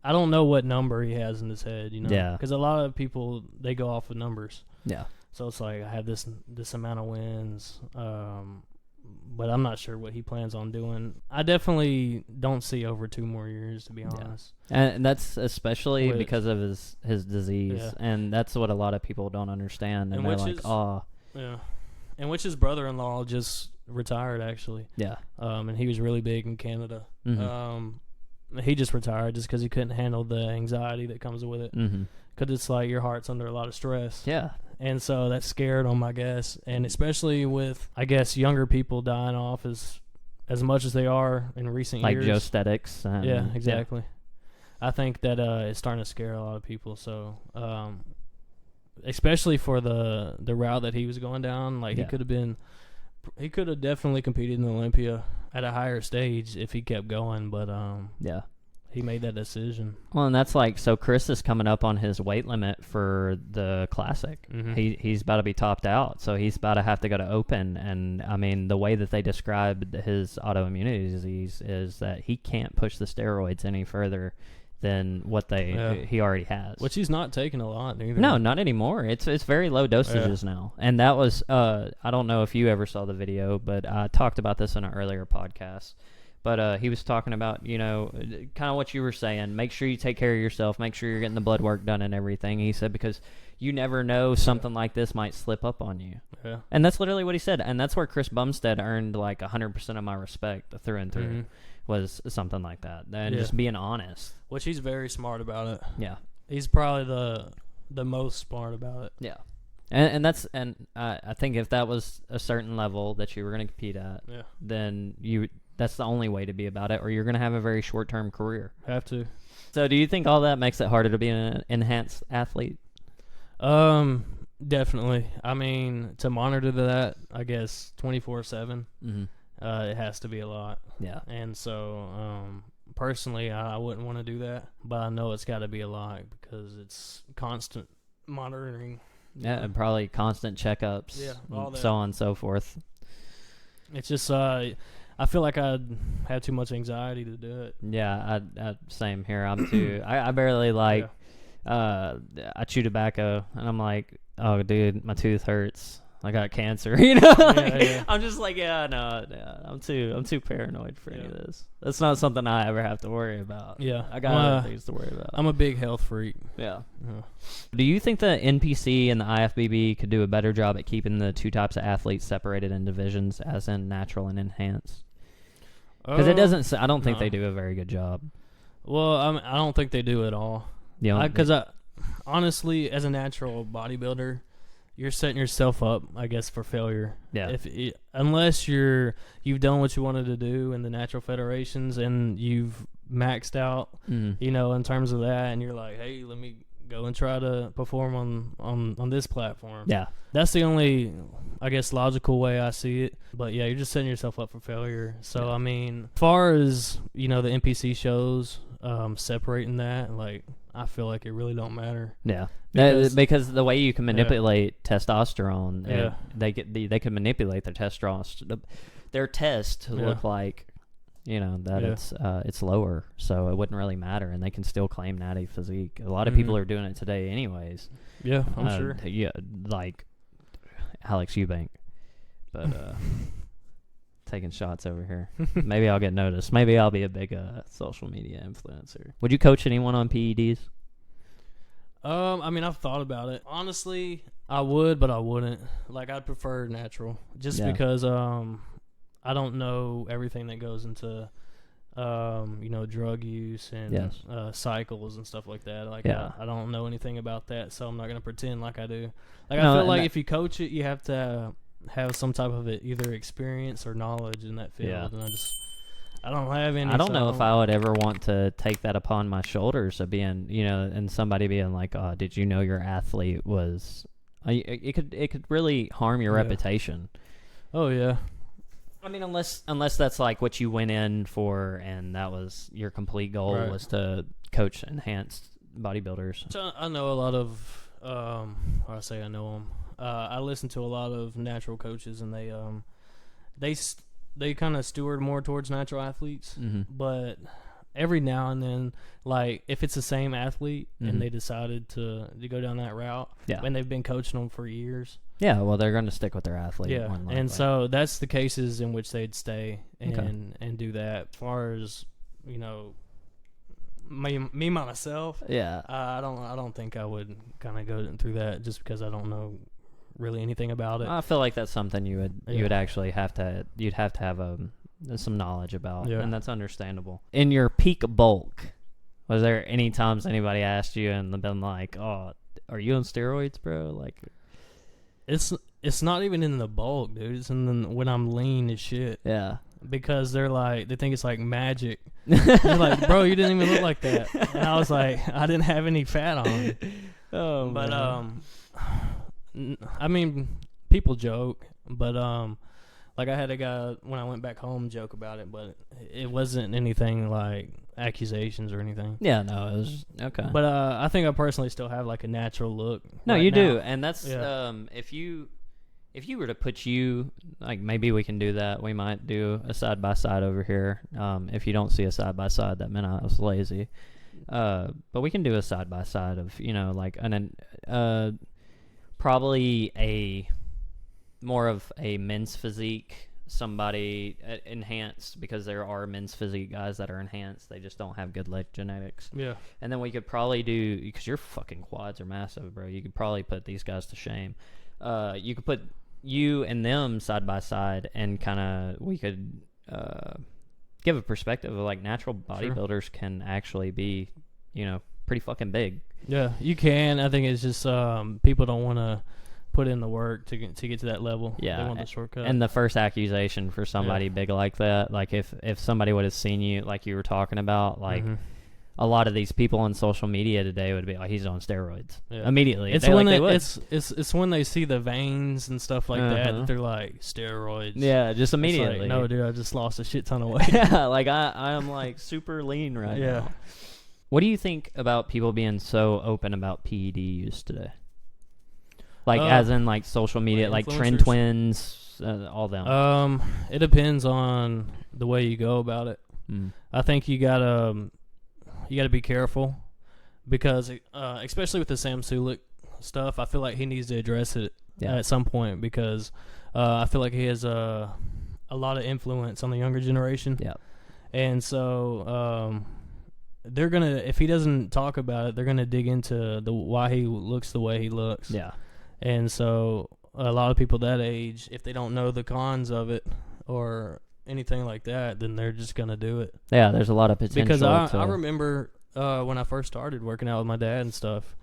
A: I don't know what number he has in his head, Yeah. Because a lot of people, they go off of numbers. Yeah. So it's like, I have this amount of wins, but I'm not sure what he plans on doing. I definitely don't see over 2 more years, to be honest.
B: And that's especially because of his disease, and that's what a lot of people don't understand. And they're like,
A: yeah. And which his brother-in-law just retired, actually. Yeah. And he was really big in Canada. Mm-hmm. he just retired just because he couldn't handle the anxiety that comes with it. Because it's like your heart's under a lot of stress.
B: Yeah.
A: And so that scared him, I guess. And especially with, I guess, younger people dying off as much as they are in recent
B: like
A: years.
B: Joe Stetics.
A: Yeah, exactly. Yeah. I think that it's starting to scare a lot of people. So, especially for the route that he was going down, like he could have definitely competed in Olympia at a higher stage if he kept going. But
B: yeah.
A: He made that decision.
B: Well, and that's like, so Chris is coming up on his weight limit for the Classic. He's about to be topped out, so he's about to have to go to Open. And, I mean, the way that they described his autoimmunity disease is that he can't push the steroids any further than what he already has.
A: Which he's not taking a lot either.
B: No, not anymore. It's very low dosages now. And that was, I don't know if you ever saw the video, but I talked about this in an earlier podcast. But he was talking about, kind of what you were saying. Make sure you take care of yourself. Make sure you're getting the blood work done and everything. He said, because you never know, something like this might slip up on you. Yeah. And that's literally what he said. And that's where Chris Bumstead earned like 100% of my respect through and through, was something like that. And just being honest.
A: Which he's very smart about it.
B: Yeah.
A: He's probably the most smart about it.
B: Yeah. And I think if that was a certain level that you were going to compete at, then that's the only way to be about it, or you're going to have a very short-term career.
A: Have to.
B: So do you think all that makes it harder to be an enhanced athlete?
A: Definitely. I mean, to monitor that, I guess, 24/7, it has to be a lot. Yeah. And so, personally, I wouldn't want to do that, but I know it's got to be a lot because it's constant monitoring.
B: Yeah, and probably constant checkups, all that. So on and so forth.
A: It's just, I feel like I'd have too much anxiety to do it.
B: Yeah, same here. I'm too. I barely like. I chew tobacco, and I'm like, oh, dude, my tooth hurts. I got cancer. I'm just like, I'm too paranoid for any of this. That's not something I ever have to worry about.
A: Yeah,
B: I got other things to worry about.
A: I'm a big health freak.
B: Yeah. Do you think the NPC and the IFBB could do a better job at keeping the two types of athletes separated in divisions, as in natural and enhanced? Because it doesn't. I don't think they do a very good job.
A: Well, I don't think they do at all. Yeah. Because honestly, as a natural bodybuilder, you're setting yourself up, I guess, for failure. Yeah. Unless you've done what you wanted to do in the natural federations and you've maxed out, in terms of that, and you're like, hey, let me go and try to perform on this platform. Yeah. That's the only, I guess, logical way I see it. But yeah, you're just setting yourself up for failure. So I mean, as far as, the NPC shows, separating that, like, I feel like it really don't matter. Yeah. Because
B: the way you can manipulate testosterone, they can manipulate their testosterone, their test to look like, that it's lower, so it wouldn't really matter, and they can still claim natty physique. A lot of people are doing it today anyways.
A: Yeah, I'm sure.
B: Yeah, like Alex Eubank. But taking shots over here. Maybe I'll get noticed. Maybe I'll be a big social media influencer. Would you coach anyone on PEDs?
A: I mean, I've thought about it. Honestly, I would, but I wouldn't. Like, I'd prefer natural, just because I don't know everything that goes into drug use and cycles and stuff like that. Like, I don't know anything about that, so I'm not gonna pretend like I do. Like, I feel like if you coach it, you have to have some type of either experience or knowledge in that field, and I don't have any.
B: I don't know if I would ever want to take that upon my shoulders of being, and somebody being like, "Oh, did you know your athlete was?" It could really harm your reputation.
A: Oh yeah.
B: I mean, unless that's like what you went in for, and that was your complete goal was to coach enhanced bodybuilders.
A: So I know a lot of, I know them. I listen to a lot of natural coaches, and they kind of steward more towards natural athletes, but every now and then, like if it's the same athlete and they decided to go down that route, and they've been coaching them for years.
B: Yeah, well, they're going to stick with their athlete.
A: Yeah, and so that's the cases in which they'd stay and do that. As far as me myself, I don't think I would kind of go through that just because I don't know really anything about it.
B: I feel like that's something you would actually have to have some knowledge about,
A: Yeah.
B: and that's understandable. In your peak bulk, was there any times anybody asked you and been like, "Oh, are you on steroids, bro?" Like,
A: It's not even in the bulk, dude. It's in the, when I'm lean as shit.
B: yeah.
A: Because they think it's like magic. They're like, bro, you didn't even look like that. And I was like, I didn't have any fat on.
B: Oh,
A: But
B: man.
A: I mean, people joke, but like I had a guy when I went back home joke about it, but it wasn't anything like accusations or anything.
B: Yeah, no, it was okay.
A: But I think I personally still have like a natural look.
B: No,
A: right
B: you
A: now.
B: do, and that's
A: Yeah.
B: if you were to put you, like, maybe we can do that. We might do a side by side over here. If you don't see a side by side, that meant I was lazy. But we can do a side by side of, you know, like probably a more of a men's physique, somebody enhanced, because there are men's physique guys that are enhanced. They just don't have good leg genetics.
A: Yeah.
B: And then we could probably do, because your fucking quads are massive, bro. You could probably put these guys to shame. You could put you and them side by side, and kind of we could give a perspective of, like, natural bodybuilders can actually be, you know, pretty fucking big.
A: Yeah, you can. I think it's just people don't want to put in the work to get to that level.
B: Yeah,
A: they want the shortcut.
B: And the first accusation for somebody big like that, like if somebody would have seen you, like you were talking about, like a lot of these people on social media today would be like, he's on steroids immediately.
A: It's when it's when they see the veins and stuff like that they're like, steroids.
B: Yeah, just immediately.
A: Like, no, dude, I just lost a shit ton of weight.
B: Yeah, like I am like super lean right now. What do you think about people being so open about PED use today? Like, as in, like, social media, like Trend Twins, all them.
A: It depends on the way you go about it. I think you gotta be careful, because especially with the Sam Sulek stuff, I feel like he needs to address it at some point, because I feel like he has a lot of influence on the younger generation.
B: Yeah, and
A: so they're gonna, if he doesn't talk about it, they're gonna dig into why he looks the way he looks.
B: Yeah.
A: And so a lot of people that age, if they don't know the cons of it or anything like that, then they're just going to do it.
B: Yeah, there's a lot of potential.
A: Because I remember when I first started working out with my dad and stuff,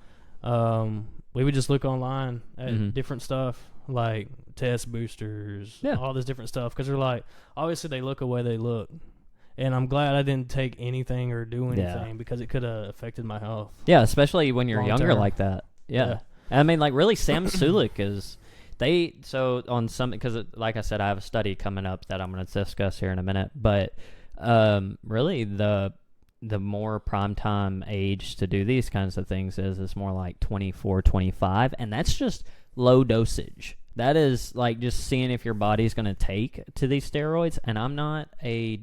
A: we would just look online at different stuff, like test boosters, all this different stuff, because they're like, obviously they look the way they look. And I'm glad I didn't take anything or do anything, because it could have affected my health.
B: Yeah, especially when you're younger
A: term.
B: like that. Yeah. I mean, like, really, Sam Sulek is, on some, because like I said, I have a study coming up that I'm going to discuss here in a minute, but really the more primetime age to do these kinds of things is more like 24, 25, and that's just low dosage. That is like just seeing if your body's going to take to these steroids. And I'm not a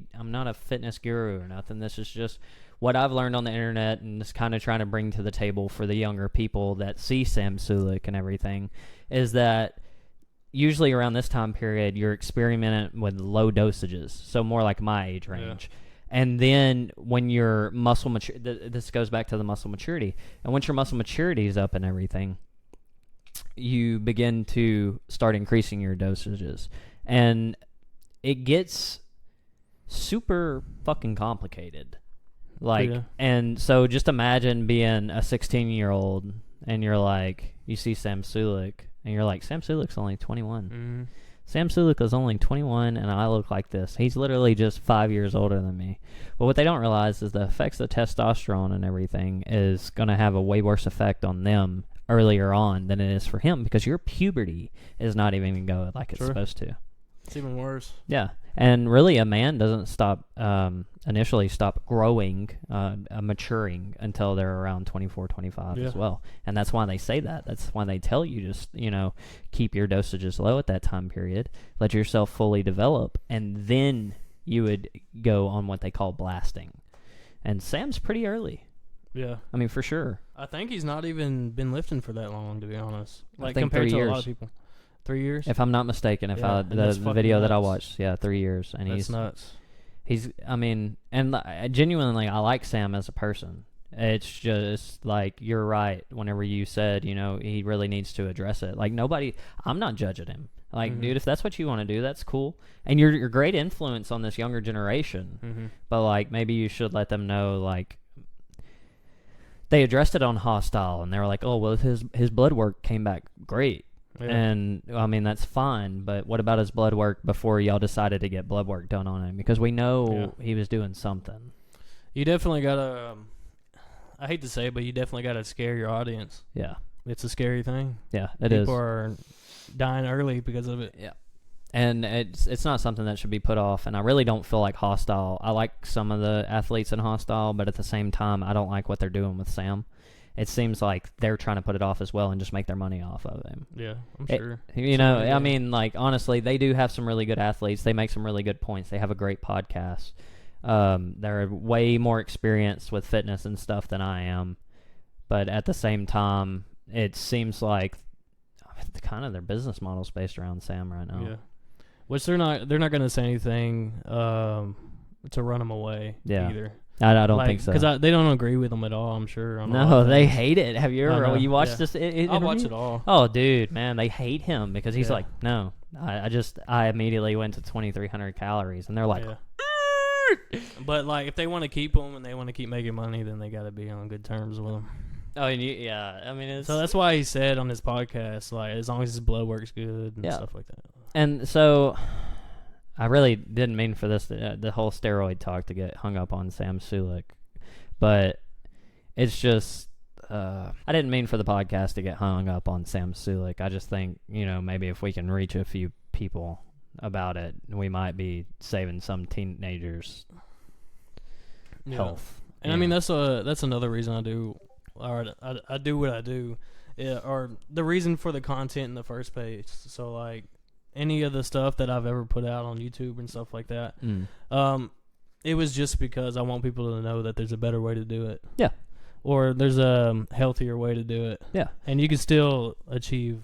B: fitness guru or nothing. This is just what I've learned on the internet, and just kind of trying to bring to the table for the younger people that see Sam Sulek and everything, is that usually around this time period, you're experimenting with low dosages. So more like my age range. Yeah. And then when your muscle this goes back to the muscle maturity. And once your muscle maturity is up and everything, you begin to start increasing your dosages, and it gets super fucking complicated. Like, and so just imagine being a 16-year-old, and you're like, you see Sam Sulek, and you're like, Sam Sulek's only 21. Sam Sulek is only 21, and I look like this. He's literally just 5 years older than me. But what they don't realize is the effects of testosterone and everything is going to have a way worse effect on them earlier on than it is for him, because your puberty is not even going to go like it's supposed to.
A: It's even worse.
B: Yeah. And really, a man doesn't initially stop growing, maturing until they're around 24, 25 as well. And that's why they say that. That's why they tell you just, keep your dosages low at that time period, let yourself fully develop, and then you would go on what they call blasting. And Sam's pretty early.
A: Yeah.
B: I mean, for sure.
A: I think he's not even been lifting for that long, to be honest. Like,
B: I think
A: compared
B: 3
A: to
B: years.
A: a lot of people. 3 years?
B: If I'm not mistaken, the video that I watched, 3 years. And
A: that's nuts.
B: And genuinely, I like Sam as a person. It's just, like, you're right whenever you said, he really needs to address it. Like, I'm not judging him. Like, dude, if that's what you want to do, that's cool. And you're great influence on this younger generation. But, like, maybe you should let them know, like, they addressed it on Hostile, and they were like, oh, well, his blood work came back great. Yeah. And, I mean, that's fine, but what about his blood work before y'all decided to get blood work done on him? Because we know he was doing something.
A: You definitely got to, I hate to say it, but you definitely got to scare your audience.
B: Yeah.
A: It's a scary thing.
B: Yeah, it is.
A: People are dying early because of it.
B: Yeah. And it's not something that should be put off, and I really don't feel like Hostile. I like some of the athletes in Hostile, but at the same time, I don't like what they're doing with Sam. It seems like they're trying to put it off as well and just make their money off of him.
A: Yeah, I'm sure.
B: I mean, like, honestly, they do have some really good athletes. They make some really good points. They have a great podcast. They're way more experienced with fitness and stuff than I am. But at the same time, it seems like kind of their business model is based around Sam right now.
A: Yeah. Which they're not going to say anything to run them away either.
B: I don't think so.
A: Because they don't agree with them at all, I'm sure.
B: No, they hate it. Have you ever you watched this?
A: I'll watch it all.
B: Oh, dude, man, they hate him because he's like, no. I immediately went to 2,300 calories, and they're like,
A: but like, if they want to keep them and they want to keep making money, then they got to be on good terms with them.
B: Oh, and I mean,
A: so that's why he said on his podcast, like, as long as his blood works good and stuff like that.
B: And so, I really didn't mean for this, the whole steroid talk, to get hung up on Sam Sulek, but it's just, I didn't mean for the podcast to get hung up on Sam Sulek. I just think, maybe if we can reach a few people about it, we might be saving some teenagers' health.
A: And I mean, that's another reason I do, or I do what I do, or the reason for the content in the first place. So, like, any of the stuff that I've ever put out on YouTube and stuff like that, it was just because I want people to know that there's a better way to do it.
B: Yeah. Or
A: there's a healthier way to do it.
B: Yeah.
A: And you can still achieve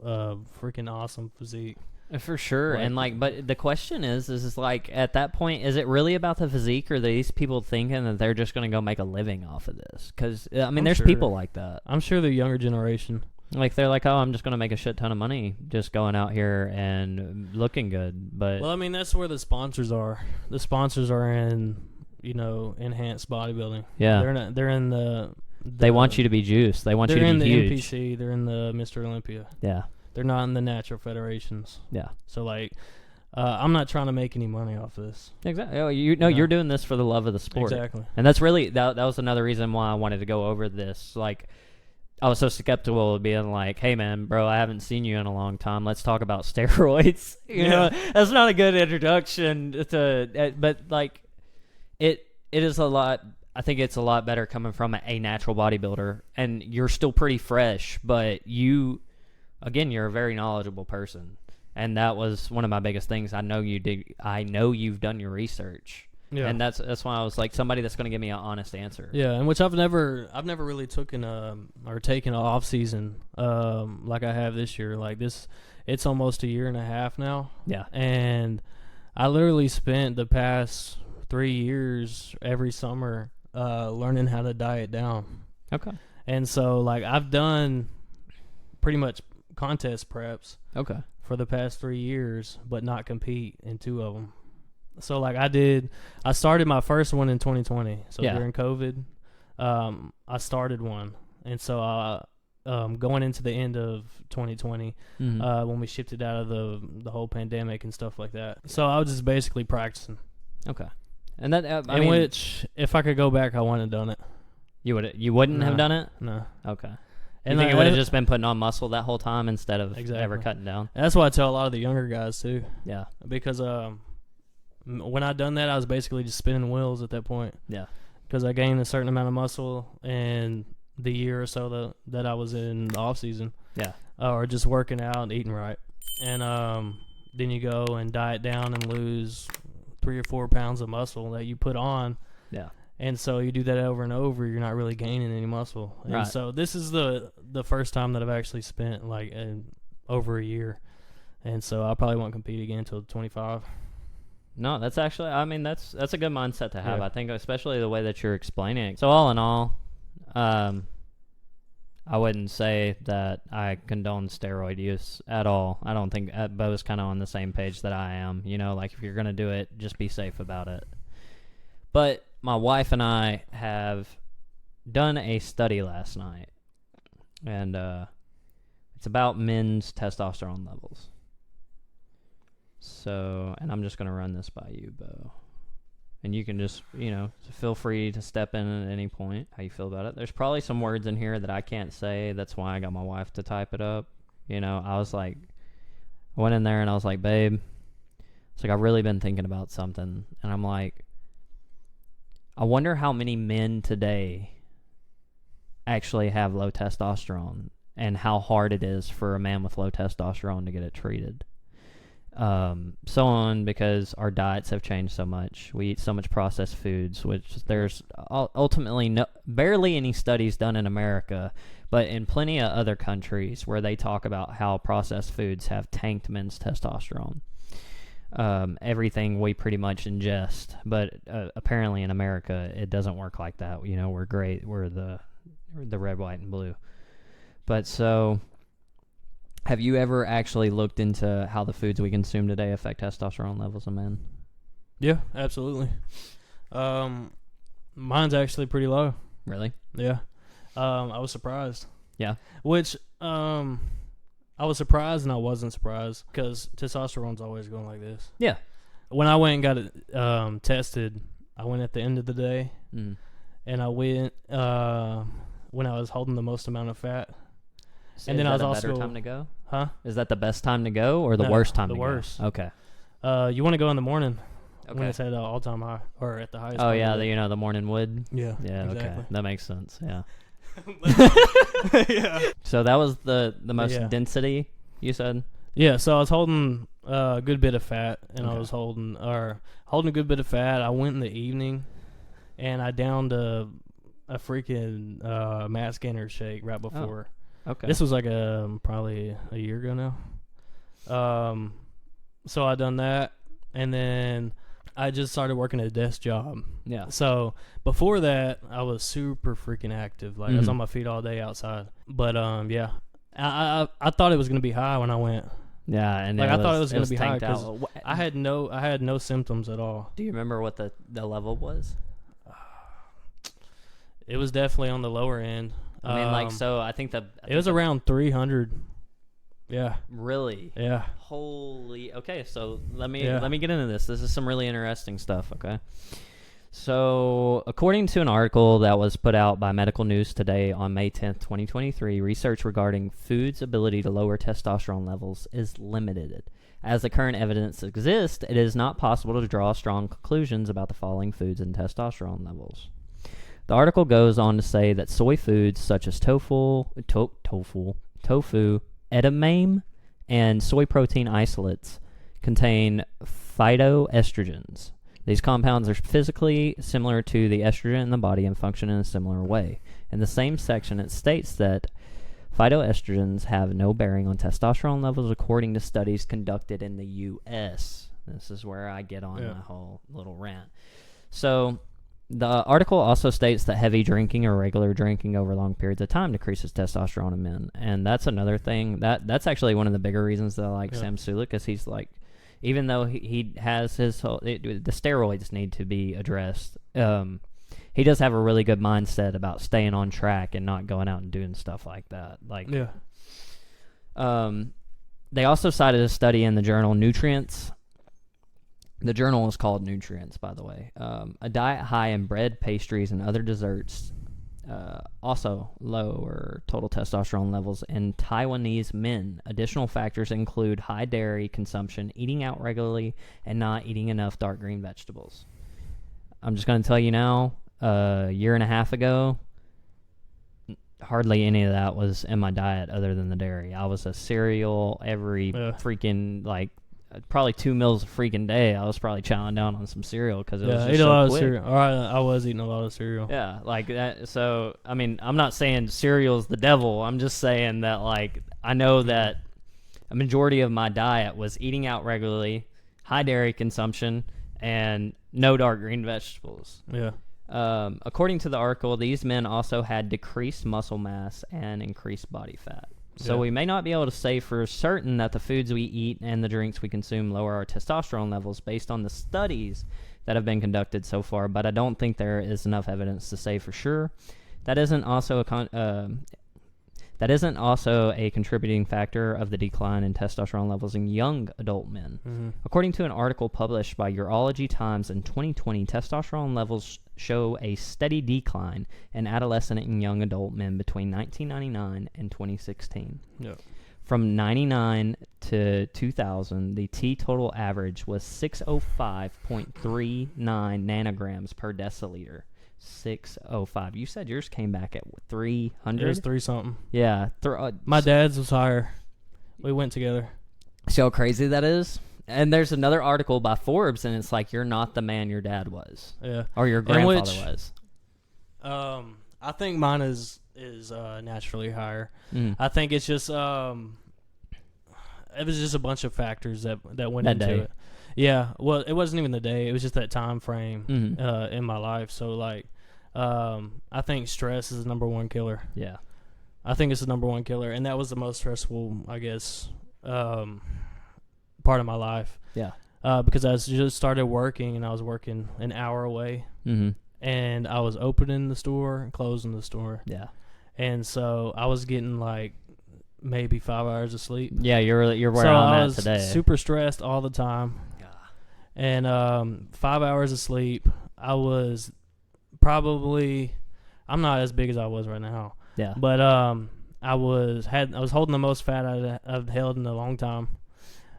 A: a freaking awesome physique.
B: For sure. But the question is like, at that point, is it really about the physique, or are these people thinking that they're just going to go make a living off of this? Because, I mean, there's people like that.
A: I'm sure the younger generation.
B: Like, they're like, oh, I'm just going to make a shit ton of money just going out here and looking good. But
A: well, I mean, that's where the sponsors are. The sponsors are in, enhanced bodybuilding.
B: Yeah.
A: They're in the
B: they want you to be juiced. They want you to be huge.
A: They're in the NPC. They're in the Mr. Olympia.
B: Yeah.
A: They're not in the natural federations.
B: Yeah.
A: So, like, I'm not trying to make any money off this.
B: Exactly. Oh, you're doing this for the love of the sport.
A: Exactly.
B: And that's really, that was another reason why I wanted to go over this. Like, I was so skeptical of being like, hey, man, bro, I haven't seen you in a long time. Let's talk about steroids. You know, that's not a good introduction to, but, like, it is a lot. I think it's a lot better coming from a natural bodybuilder, and you're still pretty fresh, but you're a very knowledgeable person. And that was one of my biggest things. I know you did. I know you've done your research. Yeah. And that's why I was like, somebody that's going to give me an honest answer.
A: Yeah, and which I've never really taken an off season like I have this year. Like this, it's almost a year and a half now.
B: Yeah.
A: And I literally spent the past 3 years every summer learning how to diet down.
B: Okay.
A: And so, like, I've done pretty much contest preps.
B: Okay.
A: For the past 3 years, but not compete in 2 of them. So, like, I started my first one in 2020. So during COVID, I started one. And so going into the end of 2020, when we shifted out of the whole pandemic and stuff like that. So I was just basically practicing.
B: Okay. And that
A: which, if I could go back, I wouldn't have done it.
B: You wouldn't have done it?
A: No.
B: Okay. And you think it would have just been putting on muscle that whole time instead of ever cutting down?
A: And that's what I tell a lot of the younger guys too.
B: Yeah.
A: Because when I done that, I was basically just spinning wheels at that point.
B: Yeah.
A: Because I gained a certain amount of muscle in the year or so that I was in the off season.
B: Yeah.
A: Or just working out and eating right. And then you go and diet down and lose 3 or 4 pounds of muscle that you put on.
B: Yeah.
A: And so you do that over and over, you're not really gaining any muscle. And
B: right.
A: So this is the first time that I've actually spent like over a year. And so I probably won't compete again until 25.
B: No, that's actually, I mean, that's a good mindset to have. Yeah. I think especially the way that you're explaining it. So all in all, I I wouldn't say that I condone steroid use at all. I don't think Bo's kind of on the same page that I am. You know, like if you're going to do it, just be safe about it. But my wife and I have done a study last night, and it's about men's testosterone levels. So, and I'm just going to run this by you, Bo. And you can just, feel free to step in at any point, how you feel about it. There's probably some words in here that I can't say. That's why I got my wife to type it up. I went in there and I was like, babe, it's like, I've really been thinking about something. And I'm like, I wonder how many men today actually have low testosterone and how hard it is for a man with low testosterone to get it treated. Because our diets have changed so much. We eat so much processed foods, which there's ultimately barely any studies done in America, but in plenty of other countries where they talk about how processed foods have tanked men's testosterone. Everything we pretty much ingest, but apparently in America it doesn't work like that. We're great. We're the red, white, and blue. But so, have you ever actually looked into how the foods we consume today affect testosterone levels in men?
A: Yeah, absolutely. Mine's actually pretty low.
B: Really?
A: Yeah. I was surprised.
B: Yeah.
A: Which, I was surprised and I wasn't surprised because testosterone's always going like this.
B: Yeah.
A: When I went and got it tested, I went at the end of the day, and I went when I was holding the most amount of fat.
B: So
A: and then I was
B: also better time to go? Huh? Is that the best time to go or the worst time to go?
A: The worst.
B: Okay.
A: You want to go in the morning when
B: Okay.
A: it's at all-time high or at the highest.
B: Oh yeah, the morning wood.
A: Yeah.
B: Yeah.
A: Exactly.
B: Okay. That makes sense. Yeah.
A: Yeah.
B: So that was the most
A: Yeah.
B: density you said.
A: Yeah. So I was holding a good bit of fat, and
B: Okay.
A: I was holding a good bit of fat. I went in the evening, and I downed a freaking mass gainer shake right before.
B: Okay.
A: This was like probably a year ago now. So I done that, and then I just started working a desk job.
B: Yeah.
A: So before that, I was super freaking active. Like I was on my feet all day outside. But yeah, I thought it was gonna be high when I went.
B: Yeah, and
A: Like I thought it was gonna be high
B: tanked
A: because
B: out.
A: I had no symptoms at all.
B: Do you remember what the level was?
A: It was definitely on the lower end.
B: I mean, I think
A: it was around 300. Yeah.
B: Really?
A: Yeah.
B: Holy. Okay, so let me
A: Yeah.
B: get into this. This is some really interesting stuff, okay? So, according to an article that was put out by Medical News Today on May 10th, 2023, research regarding food's ability to lower testosterone levels is limited. As the current evidence exists, it is not possible to draw strong conclusions about the following foods and testosterone levels. The article goes on to say that soy foods such as tofu, edamame, and soy protein isolates contain phytoestrogens. These compounds are physically similar to the estrogen in the body and function in a similar way. In the same section, it states that phytoestrogens have no bearing on testosterone levels according to studies conducted in the U.S. This is where I get on my whole little rant. So, the article also states that heavy drinking or regular drinking over long periods of time decreases testosterone in men. And that's another thing. That's actually one of the bigger reasons that I like Sam Sulek, because he's like, even though he has his whole, the steroids need to be addressed, he does have a really good mindset about staying on track and not going out and doing stuff like that. They also cited a study in the journal Nutrients. The journal is called Nutrients, by the way. A diet high in bread, pastries, and other desserts also lower total testosterone levels in Taiwanese men. Additional factors include high dairy consumption, eating out regularly, and not eating enough dark green vegetables. I'm just going to tell you now, a year and a half ago, hardly any of that was in my diet other than the dairy. I was a cereal every freaking, probably 2 meals a freaking day. I was probably chowing down on some cereal because it was just
A: I ate
B: so
A: a lot
B: quick.
A: of cereal. I was eating a lot of cereal.
B: Yeah, like that. So, I mean, I'm not saying cereal's the devil. I'm just saying that, I know that a majority of my diet was eating out regularly, high dairy consumption, and no dark green vegetables.
A: Yeah.
B: According to the article, these men also had decreased muscle mass and increased body fat. So we may not be able to say for certain that the foods we eat and the drinks we consume lower our testosterone levels based on the studies that have been conducted so far, but I don't think there is enough evidence to say for sure. That isn't also a contributing factor of the decline in testosterone levels in young adult men.
A: Mm-hmm.
B: According to an article published by Urology Times in 2020, testosterone levels show a steady decline in adolescent and young adult men between 1999 and 2016.
A: Yep.
B: From 99 to 2000, the T total average was 605.39 nanograms per deciliter. 605. You said yours came back at 300?
A: It was 3 something.
B: Yeah.
A: My dad's was higher. We went together.
B: See how crazy that is? And there's another article by Forbes, and it's like, you're not the man your dad was.
A: Yeah.
B: Or your grandfather was.
A: I think mine is naturally higher.
B: Mm.
A: I think it's just it was just a bunch of factors that went
B: That
A: into
B: day.
A: it. Yeah, well, it wasn't even the day. It was just that time frame
B: Mhm.
A: In my life. So, like, I think stress is the number one killer.
B: Yeah.
A: I think it's the number one killer, and that was the most stressful, I guess, part of my life.
B: Yeah.
A: Because I just started working, and I was working an hour away,
B: Mm-hmm.
A: and I was opening the store and closing the store.
B: Yeah.
A: And so I was getting, like, maybe 5 hours of sleep.
B: Yeah, you're where
A: So
B: I'm
A: I
B: at
A: was
B: today.
A: super stressed all the time. And 5 hours of sleep, I was probably, I'm not as big as I was right now,
B: Yeah.
A: but I was holding the most fat I've held in a long time.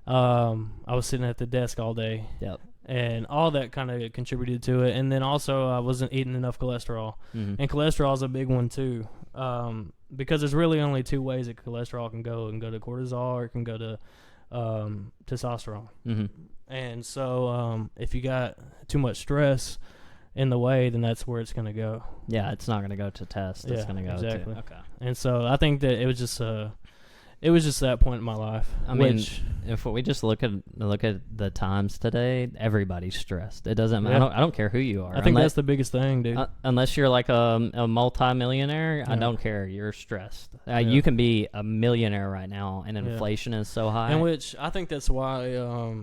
A: I was sitting at the desk all day.
B: Yep.
A: And all that kind of contributed to it. And then also I wasn't eating enough cholesterol.
B: Mm-hmm.
A: And cholesterol is a big one too, because there's really only 2 ways that cholesterol can go. It can go to cortisol or it can go to testosterone.
B: Mm-hmm.
A: And so if you got too much stress in the way, then that's where it's going to go.
B: Yeah, it's not going to go to test. It's
A: Yeah,
B: going to go
A: exactly.
B: to... Okay.
A: And so I think that it was just that point in my life.
B: I mean, if we just look at the times today, everybody's stressed. It doesn't matter.
A: Yeah.
B: I don't care who you are.
A: I think that's the biggest thing, dude.
B: Unless you're like a multi-millionaire, I
A: Yeah.
B: don't care. You're stressed.
A: Yeah.
B: You can be a millionaire right now, and inflation is so high.
A: And which I think that's why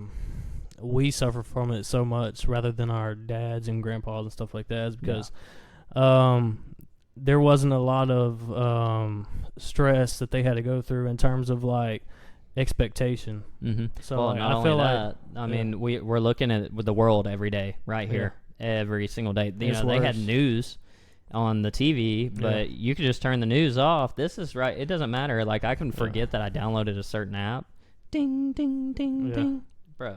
A: we suffer from it so much rather than our dads and grandpas and stuff like that, is because there wasn't a lot of stress that they had to go through in terms of like expectation.
B: Mm-hmm.
A: So
B: well,
A: like,
B: not
A: I
B: only
A: feel
B: that, I mean, we're looking at the world every day, right here, every single day. You
A: It's
B: know, they had
A: worse.
B: news on the TV, but you could just turn the news off. This is right. It doesn't matter. Like, I can forget that I downloaded a certain app. Ding, ding, ding,
A: Yeah.
B: ding. Bro.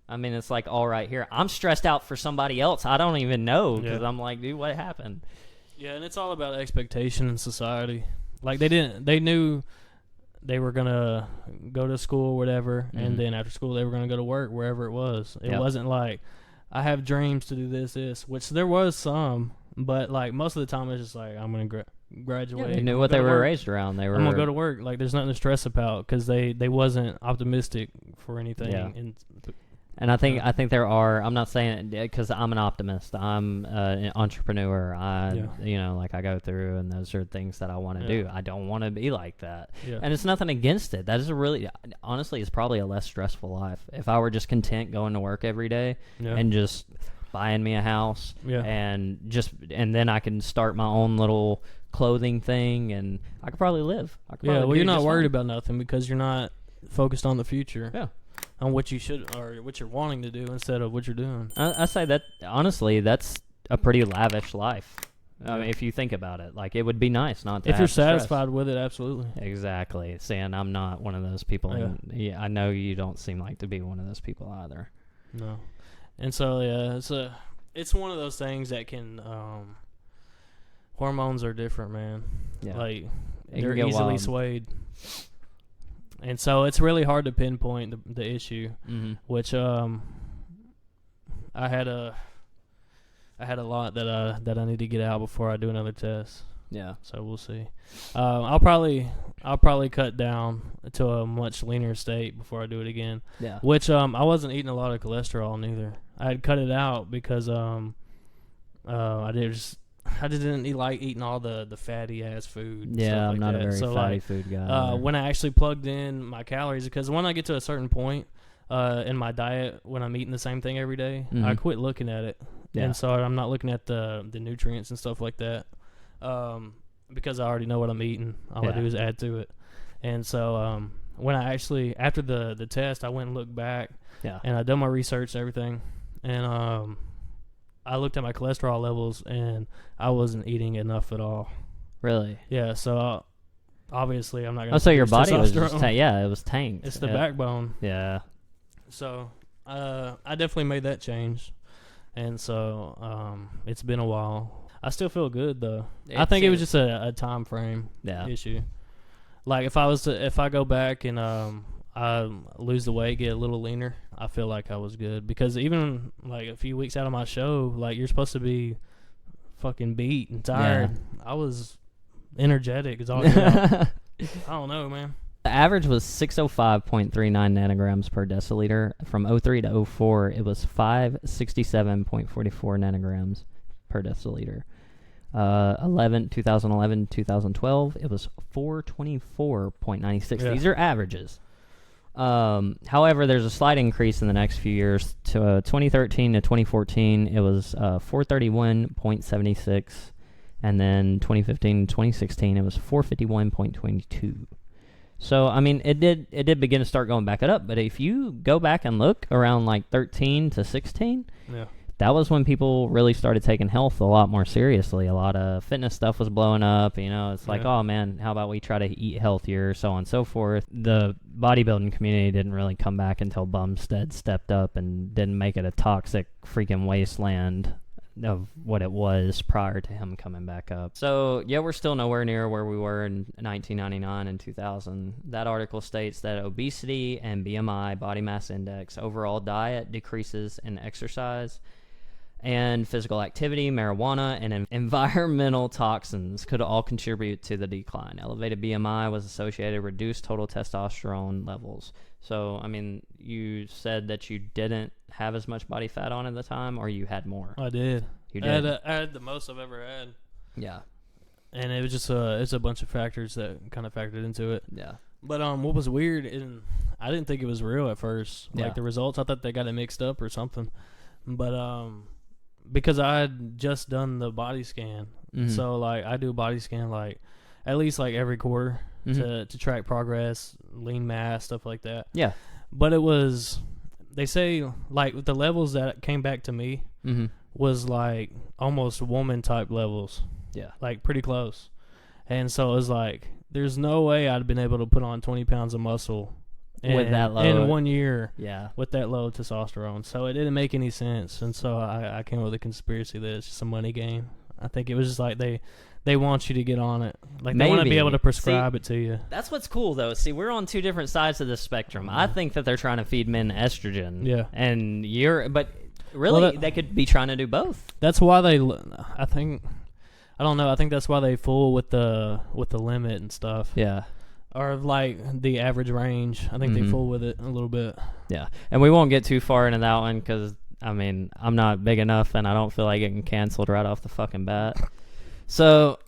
B: I mean, it's like all right here. I'm stressed out for somebody else. I don't even know because I'm like, dude, what happened?
A: Yeah, and it's all about expectation in society. Like they knew they were gonna go to school or whatever, and then after school they were gonna go to work wherever it was. It wasn't like I have dreams to do this, which there was some, but like most of the time it's just like I'm gonna graduate.
B: Yeah, they knew what they were raised around. They were.
A: I'm gonna go to work. Like there's nothing to stress about because they wasn't optimistic for anything.
B: Yeah.
A: And
B: And I think there are. I'm not saying it because I'm an optimist. I'm an entrepreneur. You know, like I go through, and those are things that I want to do. I don't want to be like that.
A: Yeah.
B: And it's nothing against it. That is honestly, it's probably a less stressful life if I were just content going to work every day and just buying me a house and then I can start my own little clothing thing, and I could probably live.
A: Well, you're not worried about nothing because you're not focused on the future.
B: Yeah.
A: On what you should or what you're wanting to do instead of what you're doing.
B: I say that honestly, that's a pretty lavish life. I mean, if you think about it, like it would be nice not to.
A: If
B: have
A: you're
B: stress.
A: satisfied with it, absolutely.
B: Exactly. Saying I'm not one of those people, and I know you don't seem like to be one of those people either.
A: No, and so it's one of those things that can. Hormones are different, man.
B: Yeah.
A: Like
B: It
A: they're
B: can get
A: easily
B: wild.
A: swayed. And so it's really hard to pinpoint the issue, which I had a lot that I need to get out before I do another test.
B: Yeah.
A: So we'll see. I'll probably cut down to a much leaner state before I do it again.
B: Yeah.
A: Which I wasn't eating a lot of cholesterol neither. I had cut it out because I didn't like eating all the fatty ass food. And
B: Yeah,
A: stuff
B: I'm
A: like
B: not
A: that.
B: a very
A: so
B: fatty
A: like,
B: food guy.
A: when I actually plugged in my calories, because when I get to a certain point in my diet, when I'm eating the same thing every day, I quit looking at it, and so I'm not looking at the nutrients and stuff like that, because I already know what I'm eating. All I do is add to it, and so when I actually after the test, I went and looked back, and I done my research and everything, and I looked at my cholesterol levels, and I wasn't eating enough at all.
B: Really?
A: Yeah, so obviously I'm not going to.
B: Oh, so your body was just it was tanked.
A: It's the backbone.
B: Yeah.
A: So I definitely made that change, and so it's been a while. I still feel good though. I think it was just a time frame issue. Like if I go back and I lose the weight, get a little leaner, I feel like I was good, because even like a few weeks out of my show, like you're supposed to be fucking beat and tired. I was energetic. It's all good. I don't know, man.
B: The average was 605.39 nanograms per deciliter. From 03 to 04, it was 567.44 nanograms per deciliter. 2011, 2012, it was 424.96.
A: Yeah.
B: These are averages. However, there's a slight increase in the next few years. To 2013 to 2014, it was 431.76, and then 2015 to 2016, it was 451.22. So I mean, it did begin to start going back up. But if you go back and look around like 13 to 16, that was when people really started taking health a lot more seriously. A lot of fitness stuff was blowing up. You know, it's like, oh man, how about we try to eat healthier, so on and so forth. The bodybuilding community didn't really come back until Bumstead stepped up and didn't make it a toxic freaking wasteland of what it was prior to him coming back up. So yeah, we're still nowhere near where we were in 1999 and 2000. That article states that obesity and BMI, body mass index, overall diet decreases in exercise and physical activity, marijuana, and environmental toxins could all contribute to the decline. Elevated BMI was associated with reduced total testosterone levels. So, I mean, you said that you didn't have as much body fat on at the time, or you had more?
A: I did.
B: You did?
A: I had the most I've ever had.
B: Yeah.
A: And it was just it's a bunch of factors that kind of factored into it.
B: Yeah.
A: But what was weird, and I didn't think it was real at first. Like the results, I thought they got it mixed up or something. But because I had just done the body scan, so like I do a body scan like at least like every quarter to track progress, lean mass, stuff like that.
B: Yeah.
A: But it was, they say like the levels that came back to me was like almost woman type levels.
B: Yeah.
A: Like pretty close. And so it was like, there's no way I'd been able to put on 20 pounds of muscle
B: with that low
A: in 1 year.
B: Yeah.
A: With that low testosterone. So it didn't make any sense. And so I came up with a conspiracy that it's just a money game. I think it was just like they want you to get on it. Like they want to be able to prescribe it to you.
B: That's what's cool though. See, we're on two different sides of the spectrum. I think that they're trying to feed men estrogen.
A: Yeah.
B: And but really they could be trying to do both.
A: That's why I don't know. I think that's why they fool with the limit and stuff.
B: Yeah.
A: Or like the average range. I think they fool with it a little bit.
B: Yeah. And we won't get too far into that one because, I mean, I'm not big enough and I don't feel like getting canceled right off the fucking bat. So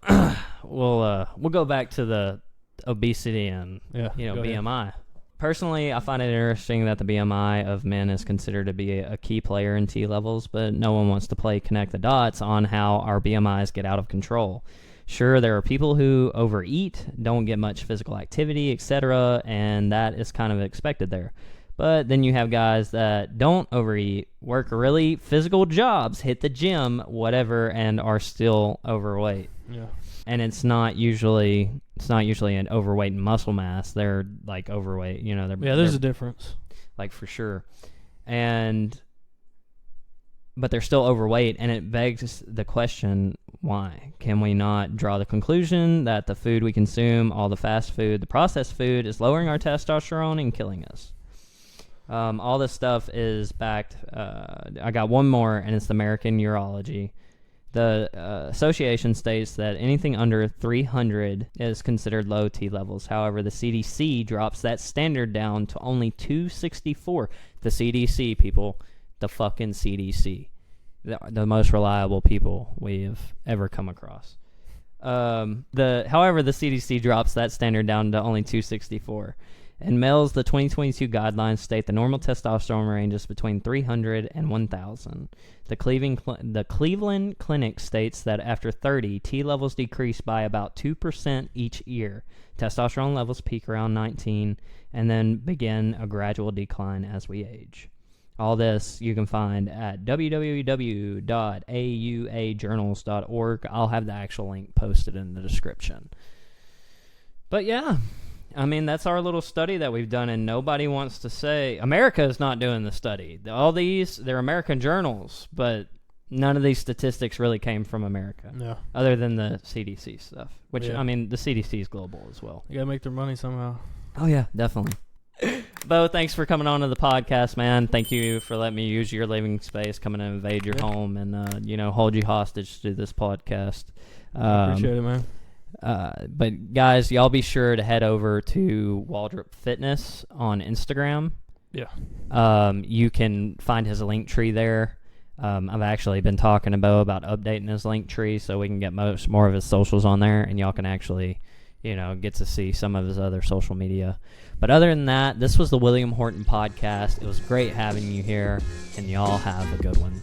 B: we'll go back to the obesity and BMI. Ahead. Personally, I find it interesting that the BMI of men is considered to be a key player in T levels, but no one wants to connect the dots on how our BMIs get out of control. Sure, there are people who overeat, don't get much physical activity, etc., and that is kind of expected there. But then you have guys that don't overeat, work really physical jobs, hit the gym, whatever, and are still overweight.
A: Yeah.
B: And it's not usually an overweight and muscle mass. They're like overweight, you know.
A: There's a difference.
B: Like for sure. But they're still overweight, and it begs the question, why? Can we not draw the conclusion that the food we consume, all the fast food, the processed food, is lowering our testosterone and killing us? All this stuff is backed. I got one more, and it's the American Urology. The association states that anything under 300 is considered low T levels. However, the CDC drops that standard down to only 264. The CDC, people. The fucking CDC. the most reliable people we've ever come across. However, the CDC drops that standard down to only 264. In males, the 2022 guidelines state the normal testosterone range is between 300 and 1,000. The Cleveland Clinic states that after 30, T levels decrease by about 2% each year. Testosterone levels peak around 19 and then begin a gradual decline as we age. All this you can find at www.auajournals.org. I'll have the actual link posted in the description. But yeah, I mean, that's our little study that we've done, and nobody wants to say America is not doing the study. All these, they're American journals, but none of these statistics really came from America.
A: Yeah.
B: Other than the CDC stuff, which,
A: Yeah.
B: I mean, the CDC is global as well.
A: You gotta make their money somehow.
B: Oh, yeah, definitely. Bo, thanks for coming on to the podcast, man. Thank you for letting me use your living space, coming and invade your home, and hold you hostage to this podcast.
A: Appreciate it, man.
B: But guys, y'all be sure to head over to Waldrup Fitness on Instagram.
A: Yeah.
B: You can find his link tree there. I've actually been talking to Bo about updating his link tree so we can get more of his socials on there, and y'all can actually get to see some of his other social media. But other than that, this was the William Horton Podcast. It was great having you here, and y'all have a good one.